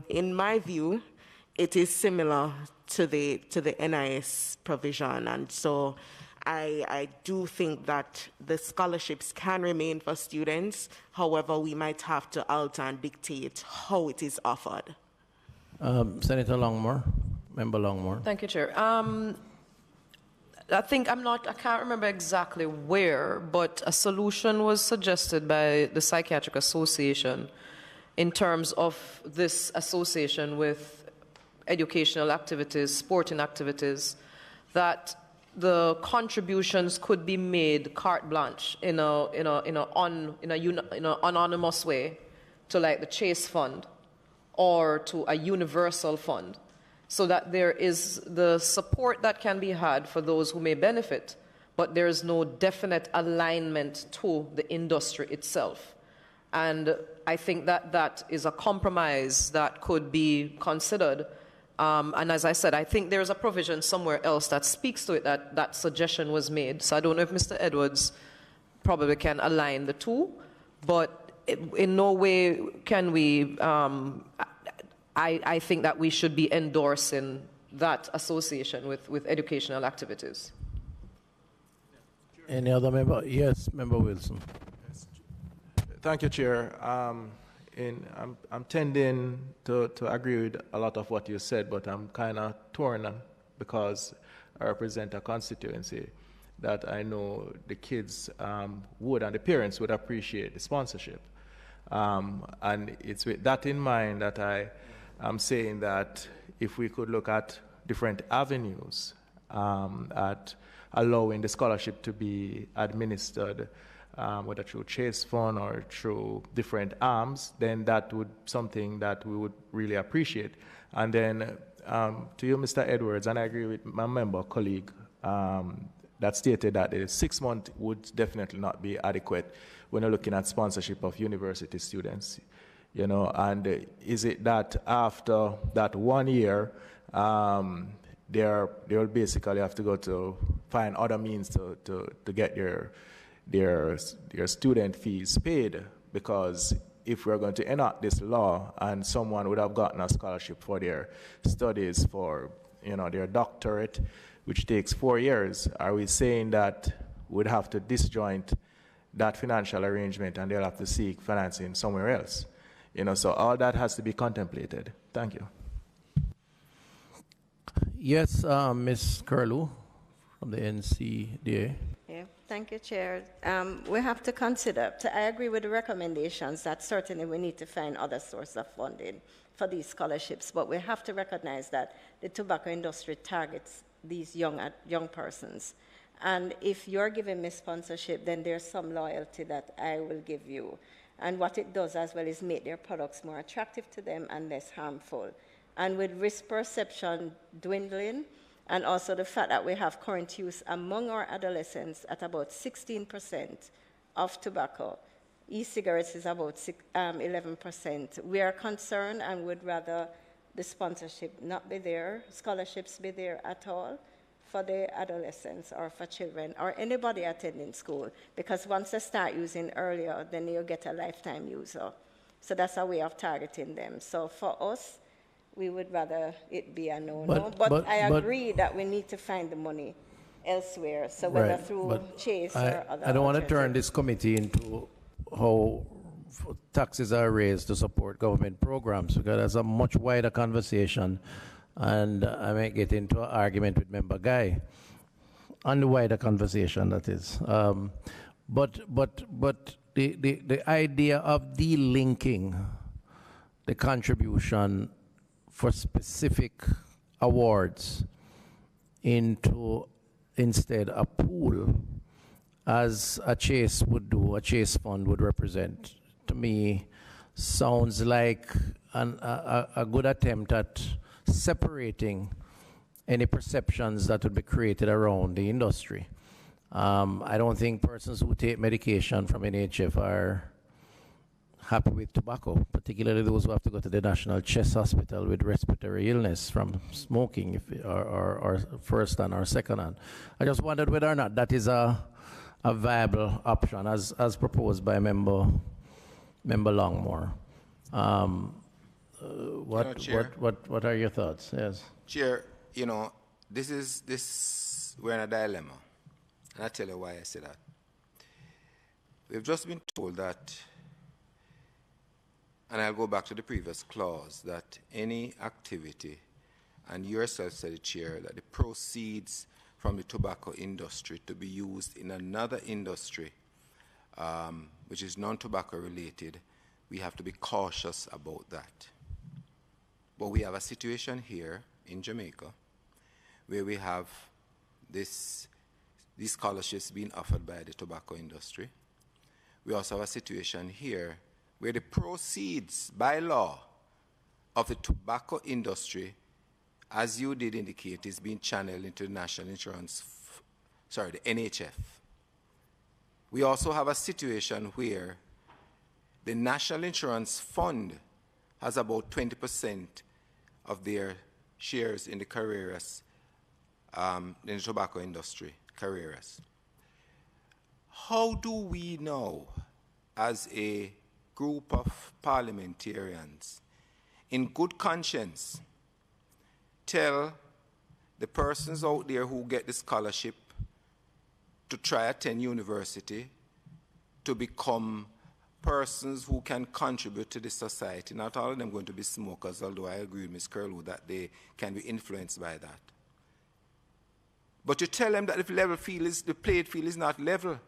in my view, it is similar to the NIS provision, and so I do think that the scholarships can remain for students. However, we might have to alter and dictate how it is offered. Senator Longmore, Member Longmore. Thank you, Chair. I can't remember exactly where, but a solution was suggested by the Psychiatric Association in terms of this association with educational activities, sporting activities, that the contributions could be made carte blanche in an anonymous way to like the Chase Fund or to a universal fund, so that there is the support that can be had for those who may benefit, but there is no definite alignment to the industry itself. And I think that that is a compromise that could be considered. And as I said, I think there's a provision somewhere else that speaks to it, that suggestion was made. So I don't know if Mr. Edwards probably can align the two, but in no way can we, I think that we should be endorsing that association with educational activities. Any other member? Yes, Member Wilson. Thank you, Chair. I'm tending to agree with a lot of what you said, but I'm kind of torn because I represent a constituency that I know the kids would and the parents would appreciate the sponsorship. And it's with that in mind that I am saying that if we could look at different avenues at allowing the scholarship to be administered, whether through Chase Fund or through different arms, then that would something that we would really appreciate. And then to you, Mr. Edwards, and I agree with my member colleague that stated that the 6 months would definitely not be adequate when you're looking at sponsorship of university students. You know, and is it that after that 1 year, they'll basically have to go to find other means to get their student fees paid? Because if we're going to enact this law and someone would have gotten a scholarship for their studies for, you know, their doctorate, which takes 4 years, are we saying that we'd have to disjoint that financial arrangement and they'll have to seek financing somewhere else? You know, so all that has to be contemplated. Thank you. Yes, Ms. Curlew from the NCDA. Yeah, thank you, Chair. We have to consider, I agree with the recommendations that certainly we need to find other sources of funding for these scholarships, but we have to recognize that the tobacco industry targets these young persons. And if you're giving me sponsorship, then there's some loyalty that I will give you. And what it does as well is make their products more attractive to them and less harmful. And with risk perception dwindling, and also the fact that we have current use among our adolescents at about 16% of tobacco, e-cigarettes is about 11%. We are concerned and would rather the sponsorship not be there, scholarships be there at all for the adolescents or for children or anybody attending school, because once they start using earlier, then you'll get a lifetime user. So that's a way of targeting them. So for us, we would rather it be a no-no. But I agree that we need to find the money elsewhere, so whether through Chase or other. I don't want to turn this committee into how taxes are raised to support government programs, because that's a much wider conversation, and I may get into an argument with Member Guy on the wider conversation, that is. But the idea of delinking the contribution for specific awards into instead a pool, as a Chase would do, a Chase Fund would represent, to me sounds like a good attempt at separating any perceptions that would be created around the industry. I don't think persons who take medication from NHF are happy with tobacco, particularly those who have to go to the National Chest Hospital with respiratory illness from smoking, or first-hand or second-hand. I just wondered whether or not that is a viable option, as proposed by Member Longmore. What are your thoughts? Yes, Chair. We're in a dilemma, and I'll tell you why I say that. We've just been told that, and I'll go back to the previous clause, that any activity, and you yourself said, Chair, that the proceeds from the tobacco industry to be used in another industry, which is non-tobacco related, we have to be cautious about that. But we have a situation here in Jamaica where we have these scholarships being offered by the tobacco industry. We also have a situation here where the proceeds by law of the tobacco industry, as you did indicate, is being channeled into the National Insurance, the NHF. We also have a situation where the National Insurance Fund has about 20% of their shares in the Carreras, in the tobacco industry, Carreras. How do we know, as a group of parliamentarians, in good conscience, tell the persons out there who get the scholarship to try attend university to become persons who can contribute to the society? Not all of them going to be smokers, although I agree with Ms. Curlew that they can be influenced by that. But you tell them that if the playing field is not level,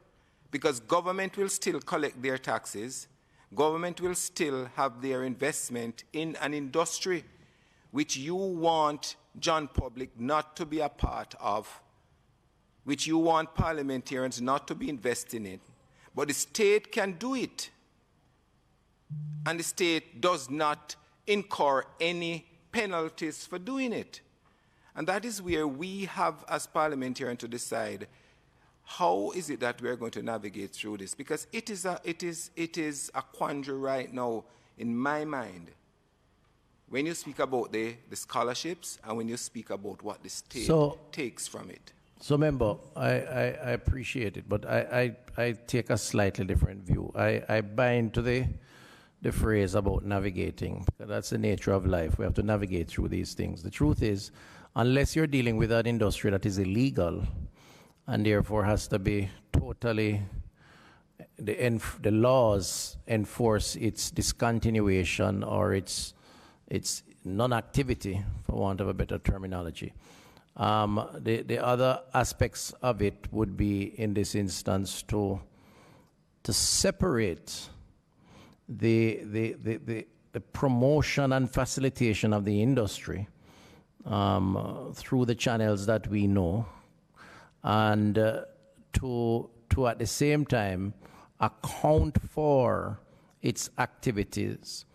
because government will still collect their taxes, government will still have their investment in an industry which you want John Public not to be a part of, which you want parliamentarians not to be investing in. But the state can do it. And the state does not incur any penalties for doing it. And that is where we have, as parliamentarians, to decide how is it that we're going to navigate through this. Because it is a quandary right now in my mind when you speak about the scholarships and when you speak about what the state takes from it. So, member, I appreciate it, but I take a slightly different view. I buy into the phrase about navigating, because that's the nature of life. We have to navigate through these things. The truth is, unless you're dealing with an industry that is illegal and therefore has to be totally, the laws enforce its discontinuation or its non-activity, for want of a better terminology. The other aspects of it would be, in this instance, to separate the promotion and facilitation of the industry through the channels that we know, and to at the same time account for its activities,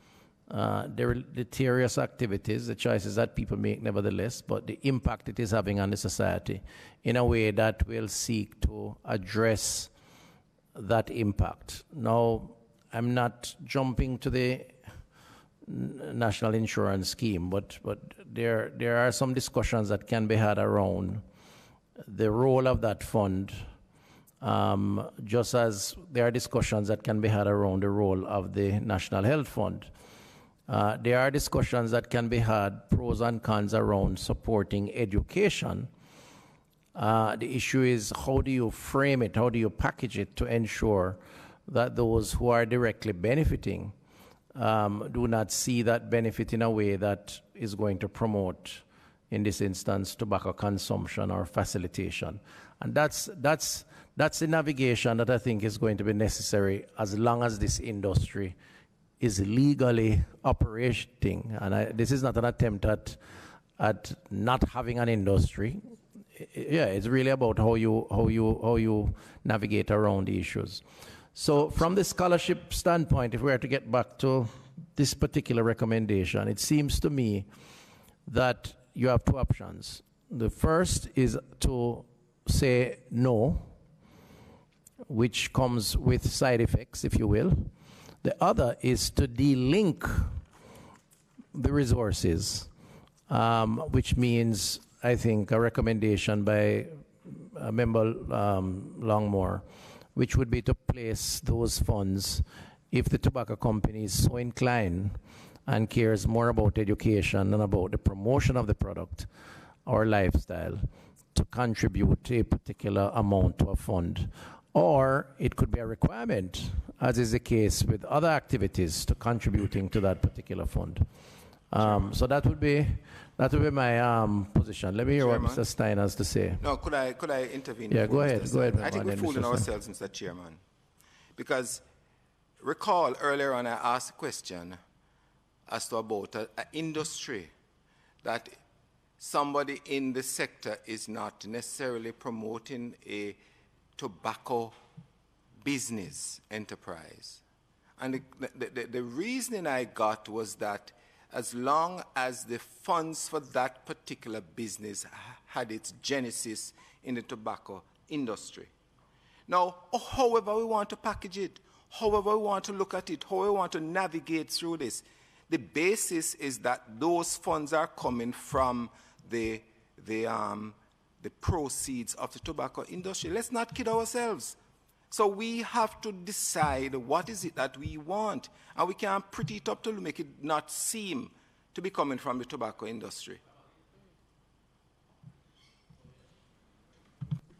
the deleterious activities, the choices that people make nevertheless, but the impact it is having on the society in a way that will seek to address that impact. Now, I'm not jumping to the national insurance scheme, but there are some discussions that can be had around the role of that fund, just as there are discussions that can be had around the role of the National Health Fund. There are discussions that can be had, pros and cons, around supporting education. The issue is, how do you frame it? How do you package it to ensure that those who are directly benefiting do not see that benefit in a way that is going to promote, in this instance, tobacco consumption or facilitation? And that's the navigation that I think is going to be necessary as long as this industry is legally operating. And this is not an attempt at not having an industry. Yeah, it's really about how you navigate around the issues. So from the scholarship standpoint, if we were to get back to this particular recommendation, it seems to me that you have two options. The first is to say no, which comes with side effects, if you will. The other is to de-link the resources, which means, I think, a recommendation by Member Longmore, which would be to place those funds, if the tobacco company is so inclined and cares more about education than about the promotion of the product or lifestyle, to contribute a particular amount to a fund. Or it could be a requirement, as is the case with other activities, to contributing to that particular fund. So that would be my position. Let me hear Chairman, what Mr. Stein has to say. No, could I intervene? Yeah, go ahead. Go ahead. I think we're fooling ourselves, Mr. Chairman, because recall earlier on I asked a question as to about an industry that somebody in the sector is not necessarily promoting a tobacco business enterprise. And the reasoning I got was that as long as the funds for that particular business had its genesis in the tobacco industry. Now, however we want to package it, however we want to look at it, however we want to navigate through this, the basis is that those funds are coming from the proceeds of the tobacco industry. Let's not kid ourselves. So we have to decide what is it that we want, and we can't pretty it up to make it not seem to be coming from the tobacco industry.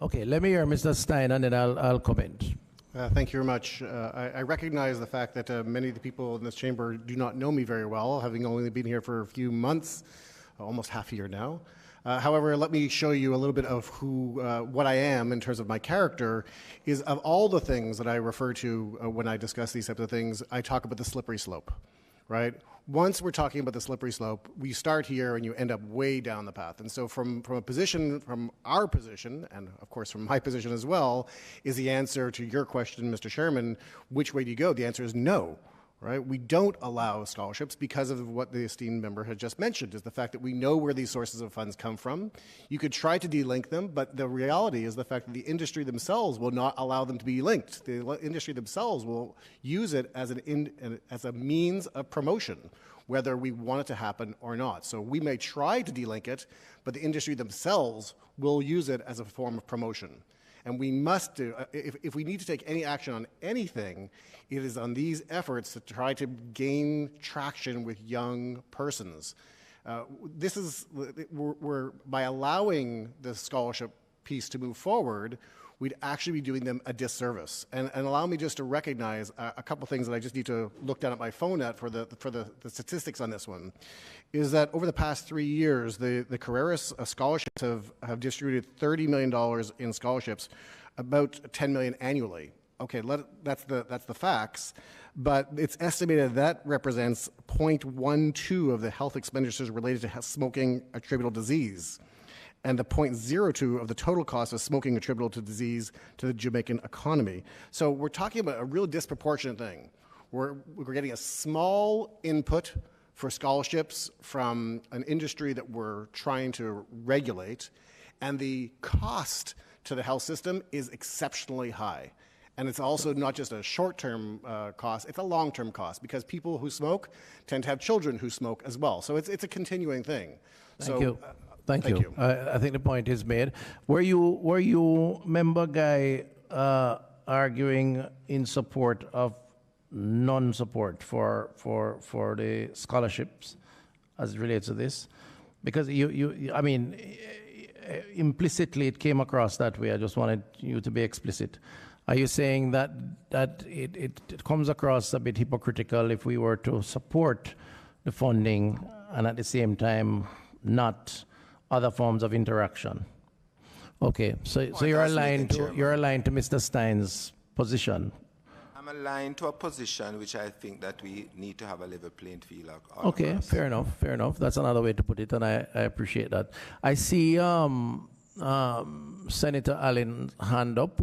Okay, let me hear Mr. Stein, and then I'll comment. Thank you very much. I recognize the fact that many of the people in this chamber do not know me very well, having only been here for a few months, almost half a year now. However, let me show you a little bit of what I am in terms of my character. Is of all the things that I refer to when I discuss these types of things, I talk about the slippery slope, right? Once we're talking about the slippery slope, we start here and you end up way down the path. And so from our position, and of course from my position as well, is the answer to your question, Mr. Chairman, which way do you go? The answer is no. Right? We don't allow scholarships because of what the esteemed member had just mentioned, is the fact that we know where these sources of funds come from. You could try to de-link them, but the reality is the fact that the industry themselves will not allow them to be linked. The industry themselves will use it as a means of promotion, whether we want it to happen or not. So we may try to de-link it, but the industry themselves will use it as a form of promotion. And we must do, if we need to take any action on anything, it is on these efforts to try to gain traction with young persons. We're by allowing the scholarship piece to move forward, we'd actually be doing them a disservice. And allow me just to recognize a couple things that I just need to look down at my phone at for the statistics on this one, is that over the past 3 years, the Carreras scholarships have distributed $30 million in scholarships, about $10 million annually. Okay, that's the facts, but it's estimated that represents 0.12 of the health expenditures related to smoking attributable disease, and the 0.02 of the total cost of smoking attributable to disease to the Jamaican economy. So we're talking about a real disproportionate thing. We're getting a small input for scholarships from an industry that we're trying to regulate, and the cost to the health system is exceptionally high. And it's also not just a short-term cost, it's a long-term cost, because people who smoke tend to have children who smoke as well. So it's a continuing thing. Thank you. Thank you. I think the point is made. Were you Member Guy arguing in support of non-support for the scholarships as it relates to this? Because I mean, implicitly it came across that way. I just wanted you to be explicit. Are you saying that it comes across a bit hypocritical if we were to support the funding and at the same time not other forms of interaction? Okay, so you're aligned to Mr. Stein's position. I'm aligned to a position which I think that we need to have a level playing field. Okay, fair enough. That's another way to put it, and I appreciate that. I see Senator Allen's hand up.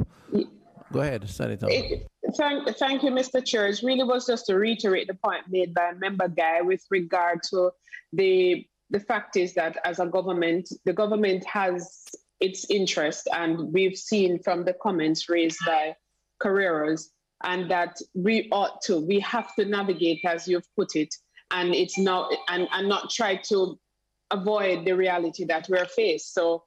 Go ahead, Senator. Thank you, Mr. Chair. It really was just to reiterate the point made by Member Guy with regard to the the fact is that as a government, the government has its interest, and we've seen from the comments raised by careers, and that we have to navigate, as you've put it, and it's now and not try to avoid the reality that we're faced. So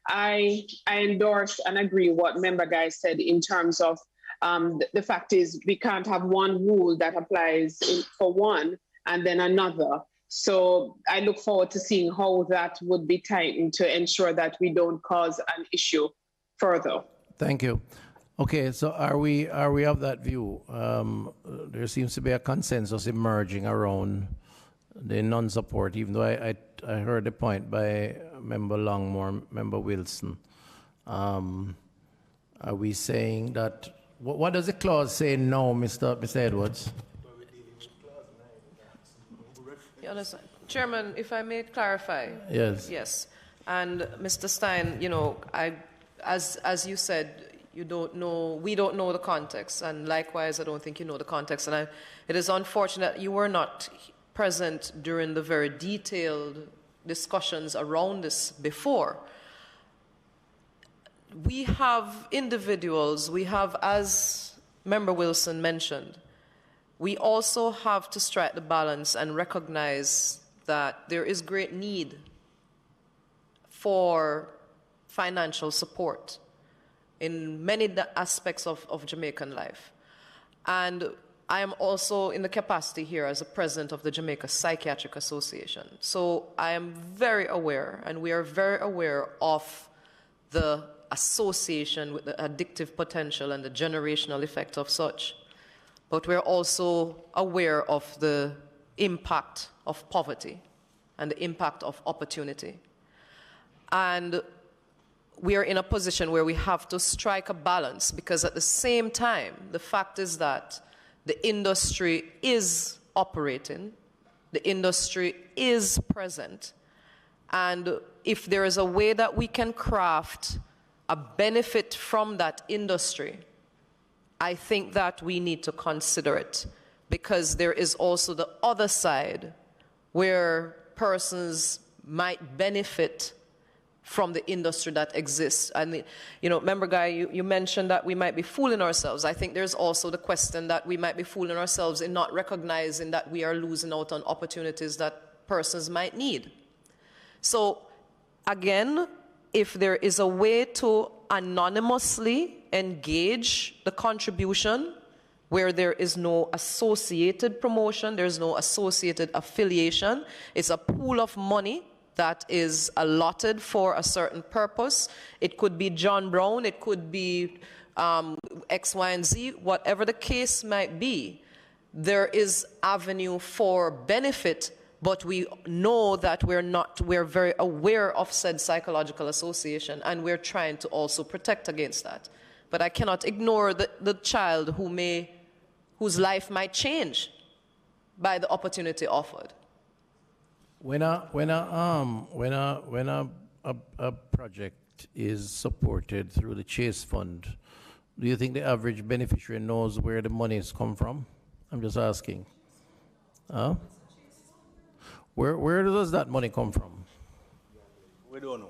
I endorse and agree what member guys said in terms of the fact is we can't have one rule that applies for one and then another. So I look forward to seeing how that would be tightened to ensure that we don't cause an issue further. Thank you. Okay, so are we of that view? There seems to be a consensus emerging around the non-support, even though I heard the point by Member Longmore, Member Wilson. Are we saying that, what does the clause say now, Mr. Edwards? Chairman, if I may clarify. Yes. Yes. And Mr. Stein, you know, as you said, we don't know the context, and likewise, I don't think you know the context. And it is unfortunate you were not present during the very detailed discussions around this before. We have individuals, we have, as Member Wilson mentioned, we also have to strike the balance and recognize that there is great need for financial support in many aspects of Jamaican life. And I am also in the capacity here as a president of the Jamaica Psychiatric Association. So I am very aware, and we are very aware of the association with the addictive potential and the generational effect of such. But we're also aware of the impact of poverty and the impact of opportunity. And we are in a position where we have to strike a balance, because at the same time, the fact is that the industry is operating, the industry is present, and if there is a way that we can craft a benefit from that industry, I think that we need to consider it, because there is also the other side where persons might benefit from the industry that exists. And, you know, member Guy, you mentioned that we might be fooling ourselves. I think there's also the question that we might be fooling ourselves in not recognizing that we are losing out on opportunities that persons might need. So, again, if there is a way to anonymously engage the contribution where there is no associated promotion, there's no associated affiliation, it's a pool of money that is allotted for a certain purpose. It could be John Brown, it could be X, Y, and Z, whatever the case might be. There is avenue for benefit, but we know that we're very aware of said psychological association, and we're trying to also protect against that. But I cannot ignore the child whose life might change by the opportunity offered. When a project is supported through the Chase Fund, do you think the average beneficiary knows where the monies come from? I'm just asking. Where does that money come from? We don't know.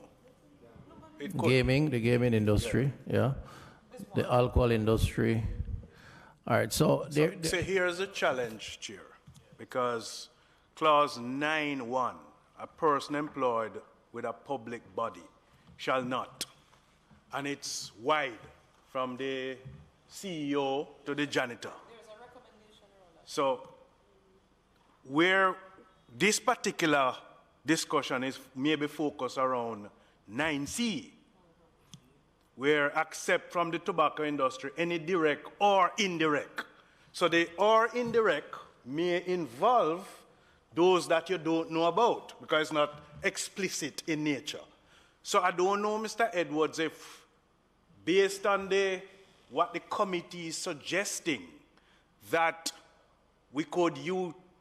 The gaming industry, yeah. The alcohol industry. All right, so here's a challenge, Chair, because Clause 9.1, a person employed with a public body shall not, and it's wide from the CEO to the janitor. There's a recommendation around that. So where this particular discussion is maybe focused around 9C, where accept from the tobacco industry any direct or indirect. So the or indirect may involve those that you don't know about, because it's not explicit in nature. So I don't know, Mr. Edwards, if based on what the committee is suggesting, that we could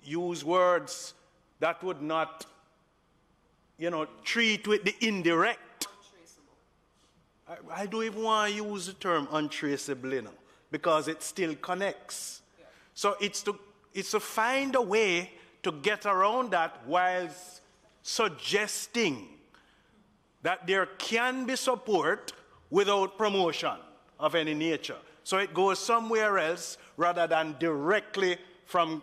use words that would not, treat with the indirect. I don't even want to use the term untraceable, because it still connects. Yeah. So it's to find a way to get around that whilst suggesting that there can be support without promotion of any nature. So it goes somewhere else rather than directly from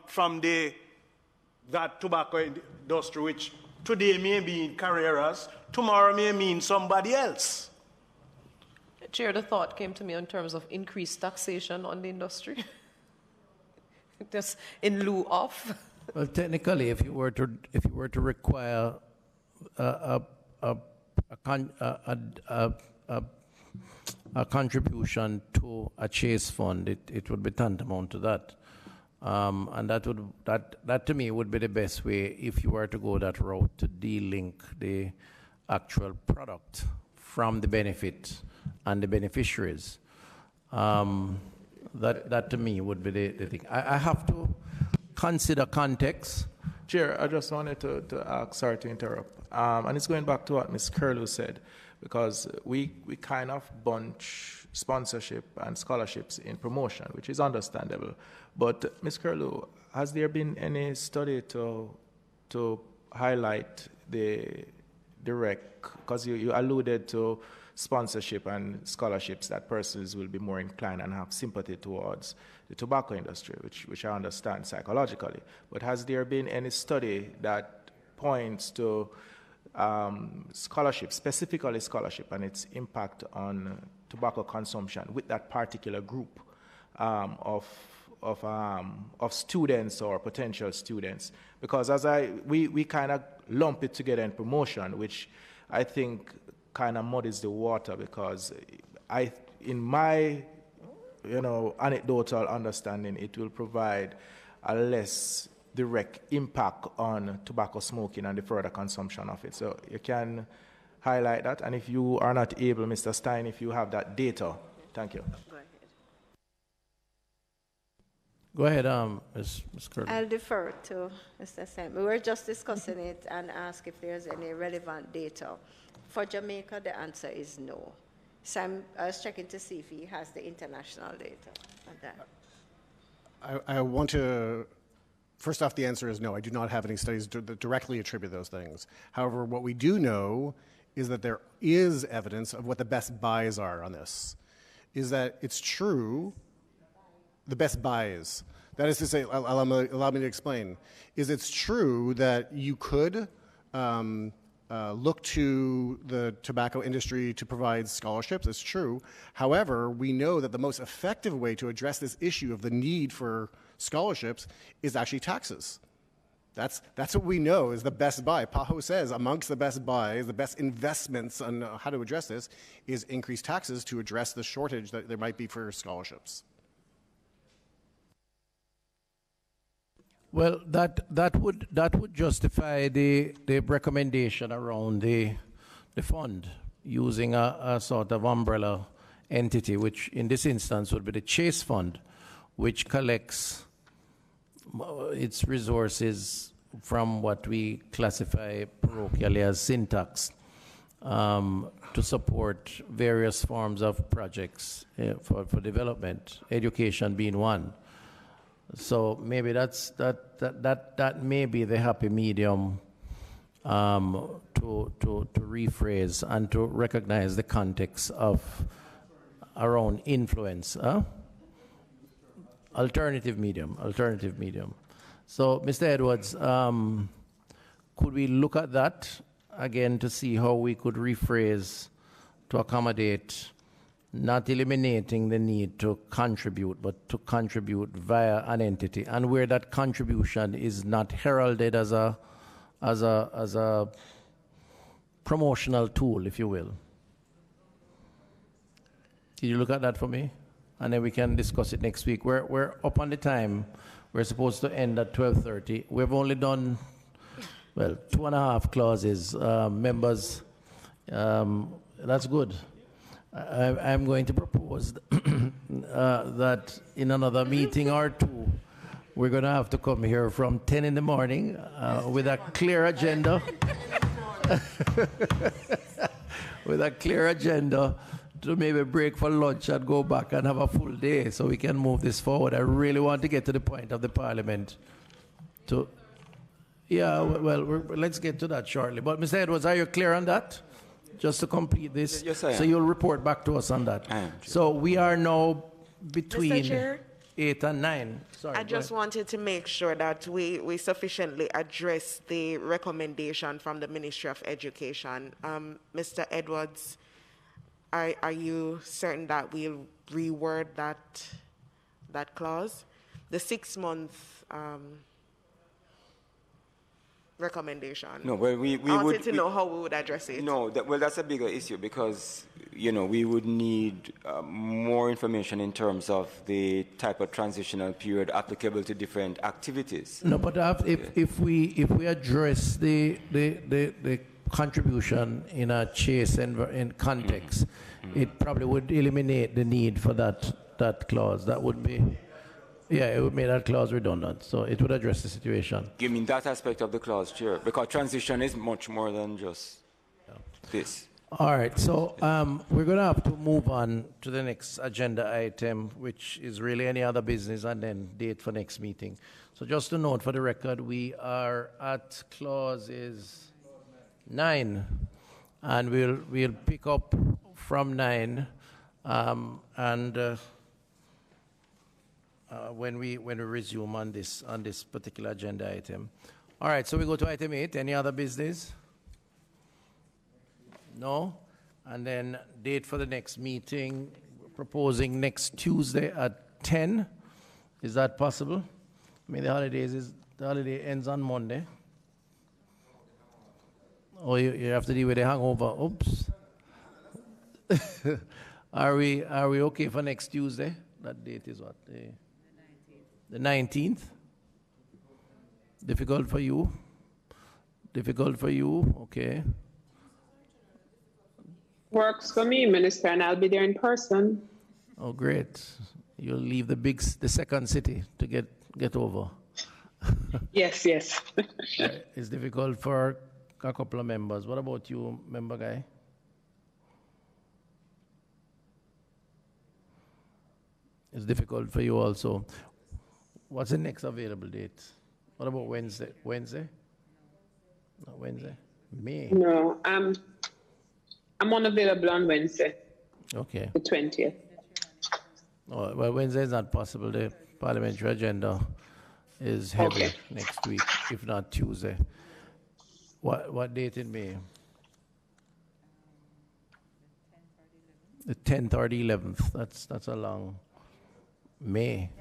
that tobacco industry, which today may be in Carreras, tomorrow may mean somebody else. Chair, the thought came to me in terms of increased taxation on the industry. Just in lieu of. Well, technically, if you were to require a contribution to a chase fund, it would be tantamount to that, and that to me would be the best way if you were to go that route, to de-link the actual product from the benefit and the beneficiaries. That to me would be the thing. I have to consider context. Chair, I just wanted to ask, sorry to interrupt, and it's going back to what Ms. Curlew said, because we kind of bunch sponsorship and scholarships in promotion, which is understandable. But Ms. Curlew, has there been any study to highlight the direct, because you alluded to sponsorship and scholarships that persons will be more inclined and have sympathy towards the tobacco industry, which I understand psychologically. But has there been any study that points to scholarship, specifically scholarship, and its impact on tobacco consumption with that particular group of students or potential students? Because we kind of lump it together in promotion, which I think kind of muddies the water, because in my anecdotal understanding, it will provide a less direct impact on tobacco smoking and the further consumption of it. So you can highlight that, and if you are not able, Mr. Stein, if you have that data, thank you. Go ahead, Ms. Curlew. I'll defer to Mr. Stein. We were just discussing it and asked if there's any relevant data. For Jamaica, the answer is no. So I was checking to see if he has the international data on that. I want to, first off, the answer is no. I do not have any studies that directly attribute those things. However, what we do know is that there is evidence of what the best buys are on this. Is that it's true, the best buys. That is to say, allow me to explain, is it's true that you could look to the tobacco industry to provide scholarships. It's true. However, we know that the most effective way to address this issue of the need for scholarships is actually taxes. That's what we know is the best buy. PAHO says amongst the best buys, the best investments on how to address this is increased taxes to address the shortage that there might be for scholarships. Well, that would justify the recommendation around the fund using a sort of umbrella entity, which in this instance would be the Chase Fund, which collects its resources from what we classify parochially as syntax to support various forms of projects for development, education being one. So maybe that may be the happy medium to rephrase and to recognize the context of around influence. Alternative medium. So, Mr. Edwards, could we look at that again to see how we could rephrase to accommodate not eliminating the need to contribute, but to contribute via an entity, and where that contribution is not heralded as a promotional tool, if you will. Did you look at that for me? And then we can discuss it next week. We're up on the time. We're supposed to end at 12:30. We've only done, 2.5 clauses. Members, that's good. I'm going to propose that in another meeting or two, we're going to have to come here from 10 in the morning with a clear agenda. With a clear agenda to maybe break for lunch and go back and have a full day so we can move this forward. I really want to get to the point of the Parliament to, Yeah, well, let's get to that shortly. But Mr. Edwards, are you clear on that? Just to complete this. Yes, I am. So you'll report back to us on that. I am. So we are now between Mr. Chair? 8 and 9. Sorry. I just wanted to make sure that we sufficiently address the recommendation from the Ministry of Education. Mr. Edwards, are you certain that we'll reword that clause? The 6-month recommendation. No, well, we I would wanted to know how we would address it. No, well, that's a bigger issue because, we would need more information in terms of the type of transitional period applicable to different activities. No, but if we address the contribution in a chase in context, it probably would eliminate the need for that clause. That would be, it would make that clause redundant. So it would address the situation. You mean that aspect of the clause, Chair? Because transition is much more than just this. All right, so we're going to have to move on to the next agenda item, which is really any other business, and then date for next meeting. So just to note for the record, we are at clauses 9, and we'll pick up from 9, when we resume on this particular agenda item. All right, so we go to item 8. Any other business? No? And then date for the next meeting, proposing next Tuesday at 10. Is that possible? I mean, the holiday ends on Monday. Or you have to deal with the hangover. Oops. Are we okay for next Tuesday? That date is what? The 19th. Difficult for you? Difficult for you? Okay. Works for me, Minister, and I'll be there in person. Oh, great. You'll leave the second city to get over. Yes. It's difficult for a couple of members. What about you, member guy? It's difficult for you also. What's the next available date? What about Wednesday? Wednesday? No, Wednesday? May? No, I'm unavailable on Wednesday. Okay. The 20th. Oh, well, Wednesday is not possible. The parliamentary agenda is heavy next week, if not Tuesday. What date in May? The 10th or the 11th. That's a long May.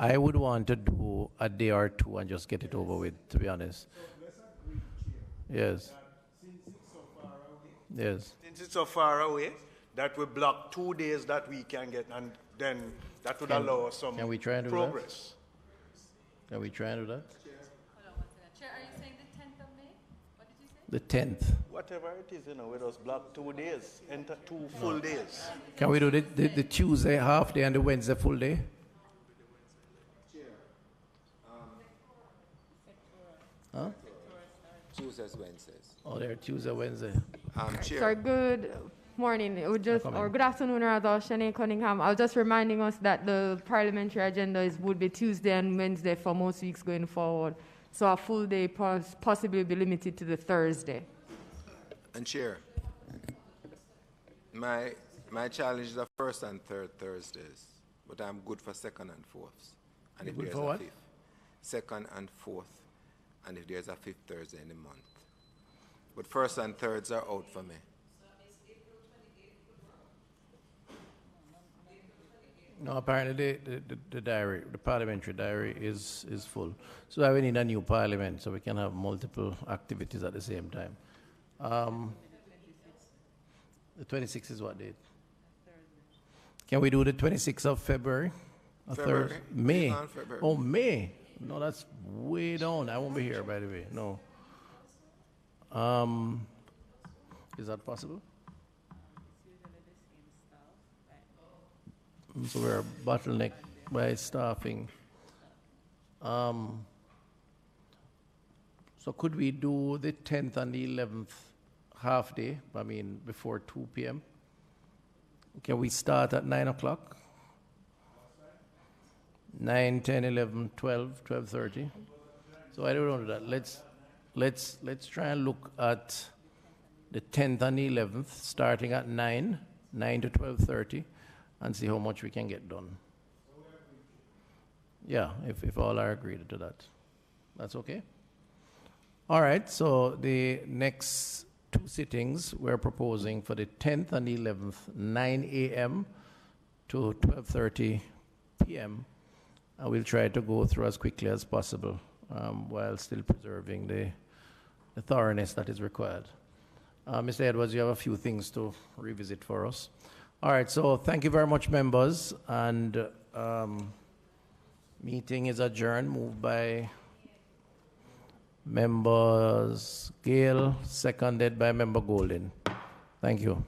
I would want to do a day or two and just get it over with, to be honest. Yes. Yes. Since it's so far away, that will block 2 days that we can get, and then that would allow us some Can we try and do progress. that? Can we try and do that? Chair, are you saying the 10th of May? What did you say? The 10th. Whatever it is, let us block 2 days, enter 2 full days. Can we do the Tuesday half day and the Wednesday full day? Huh? Tuesdays, Wednesdays. Oh, they're Tuesday, Wednesday. Chair. Sorry, good morning. It would just, or good afternoon, rather, Shanae Cunningham. I was just reminding us that the parliamentary agenda would be Tuesday and Wednesday for most weeks going forward. So a full day possibly be limited to the Thursday. And Chair, my challenge is the first and third Thursdays, but I'm good for second and fourths. And You're if good there's for a what? fifth, second and fourth, and if there's a fifth Thursday in the month. But first and thirds are out for me. No, apparently the diary, the parliamentary diary is full. So I will need a new parliament so we can have multiple activities at the same time. The 26th is what date? Can we do the 26th of February? February. May. February. Oh, May. No, that's way down. I won't be here, by the way. No. Is that possible? So we're bottleneck by staffing. So could we do the 10th and the 11th half day? I mean, before 2 p.m. Can we start at 9 o'clock? 9, 10, 11, 12, 12:30. So I don't know that. Let's try and look at the 10th and 11th, starting at 9 to 12:30, and see how much we can get done. Yeah, if all are agreed to that. That's okay? All right, so the next two sittings we're proposing for the 10th and 11th, 9 a.m. to 12:30 p.m. And we'll try to go through as quickly as possible while still preserving the thoroughness that is required. Mr. Edwards, you have a few things to revisit for us. All right, so thank you very much, members. And meeting is adjourned, moved by members Gale, seconded by member Golden. Thank you.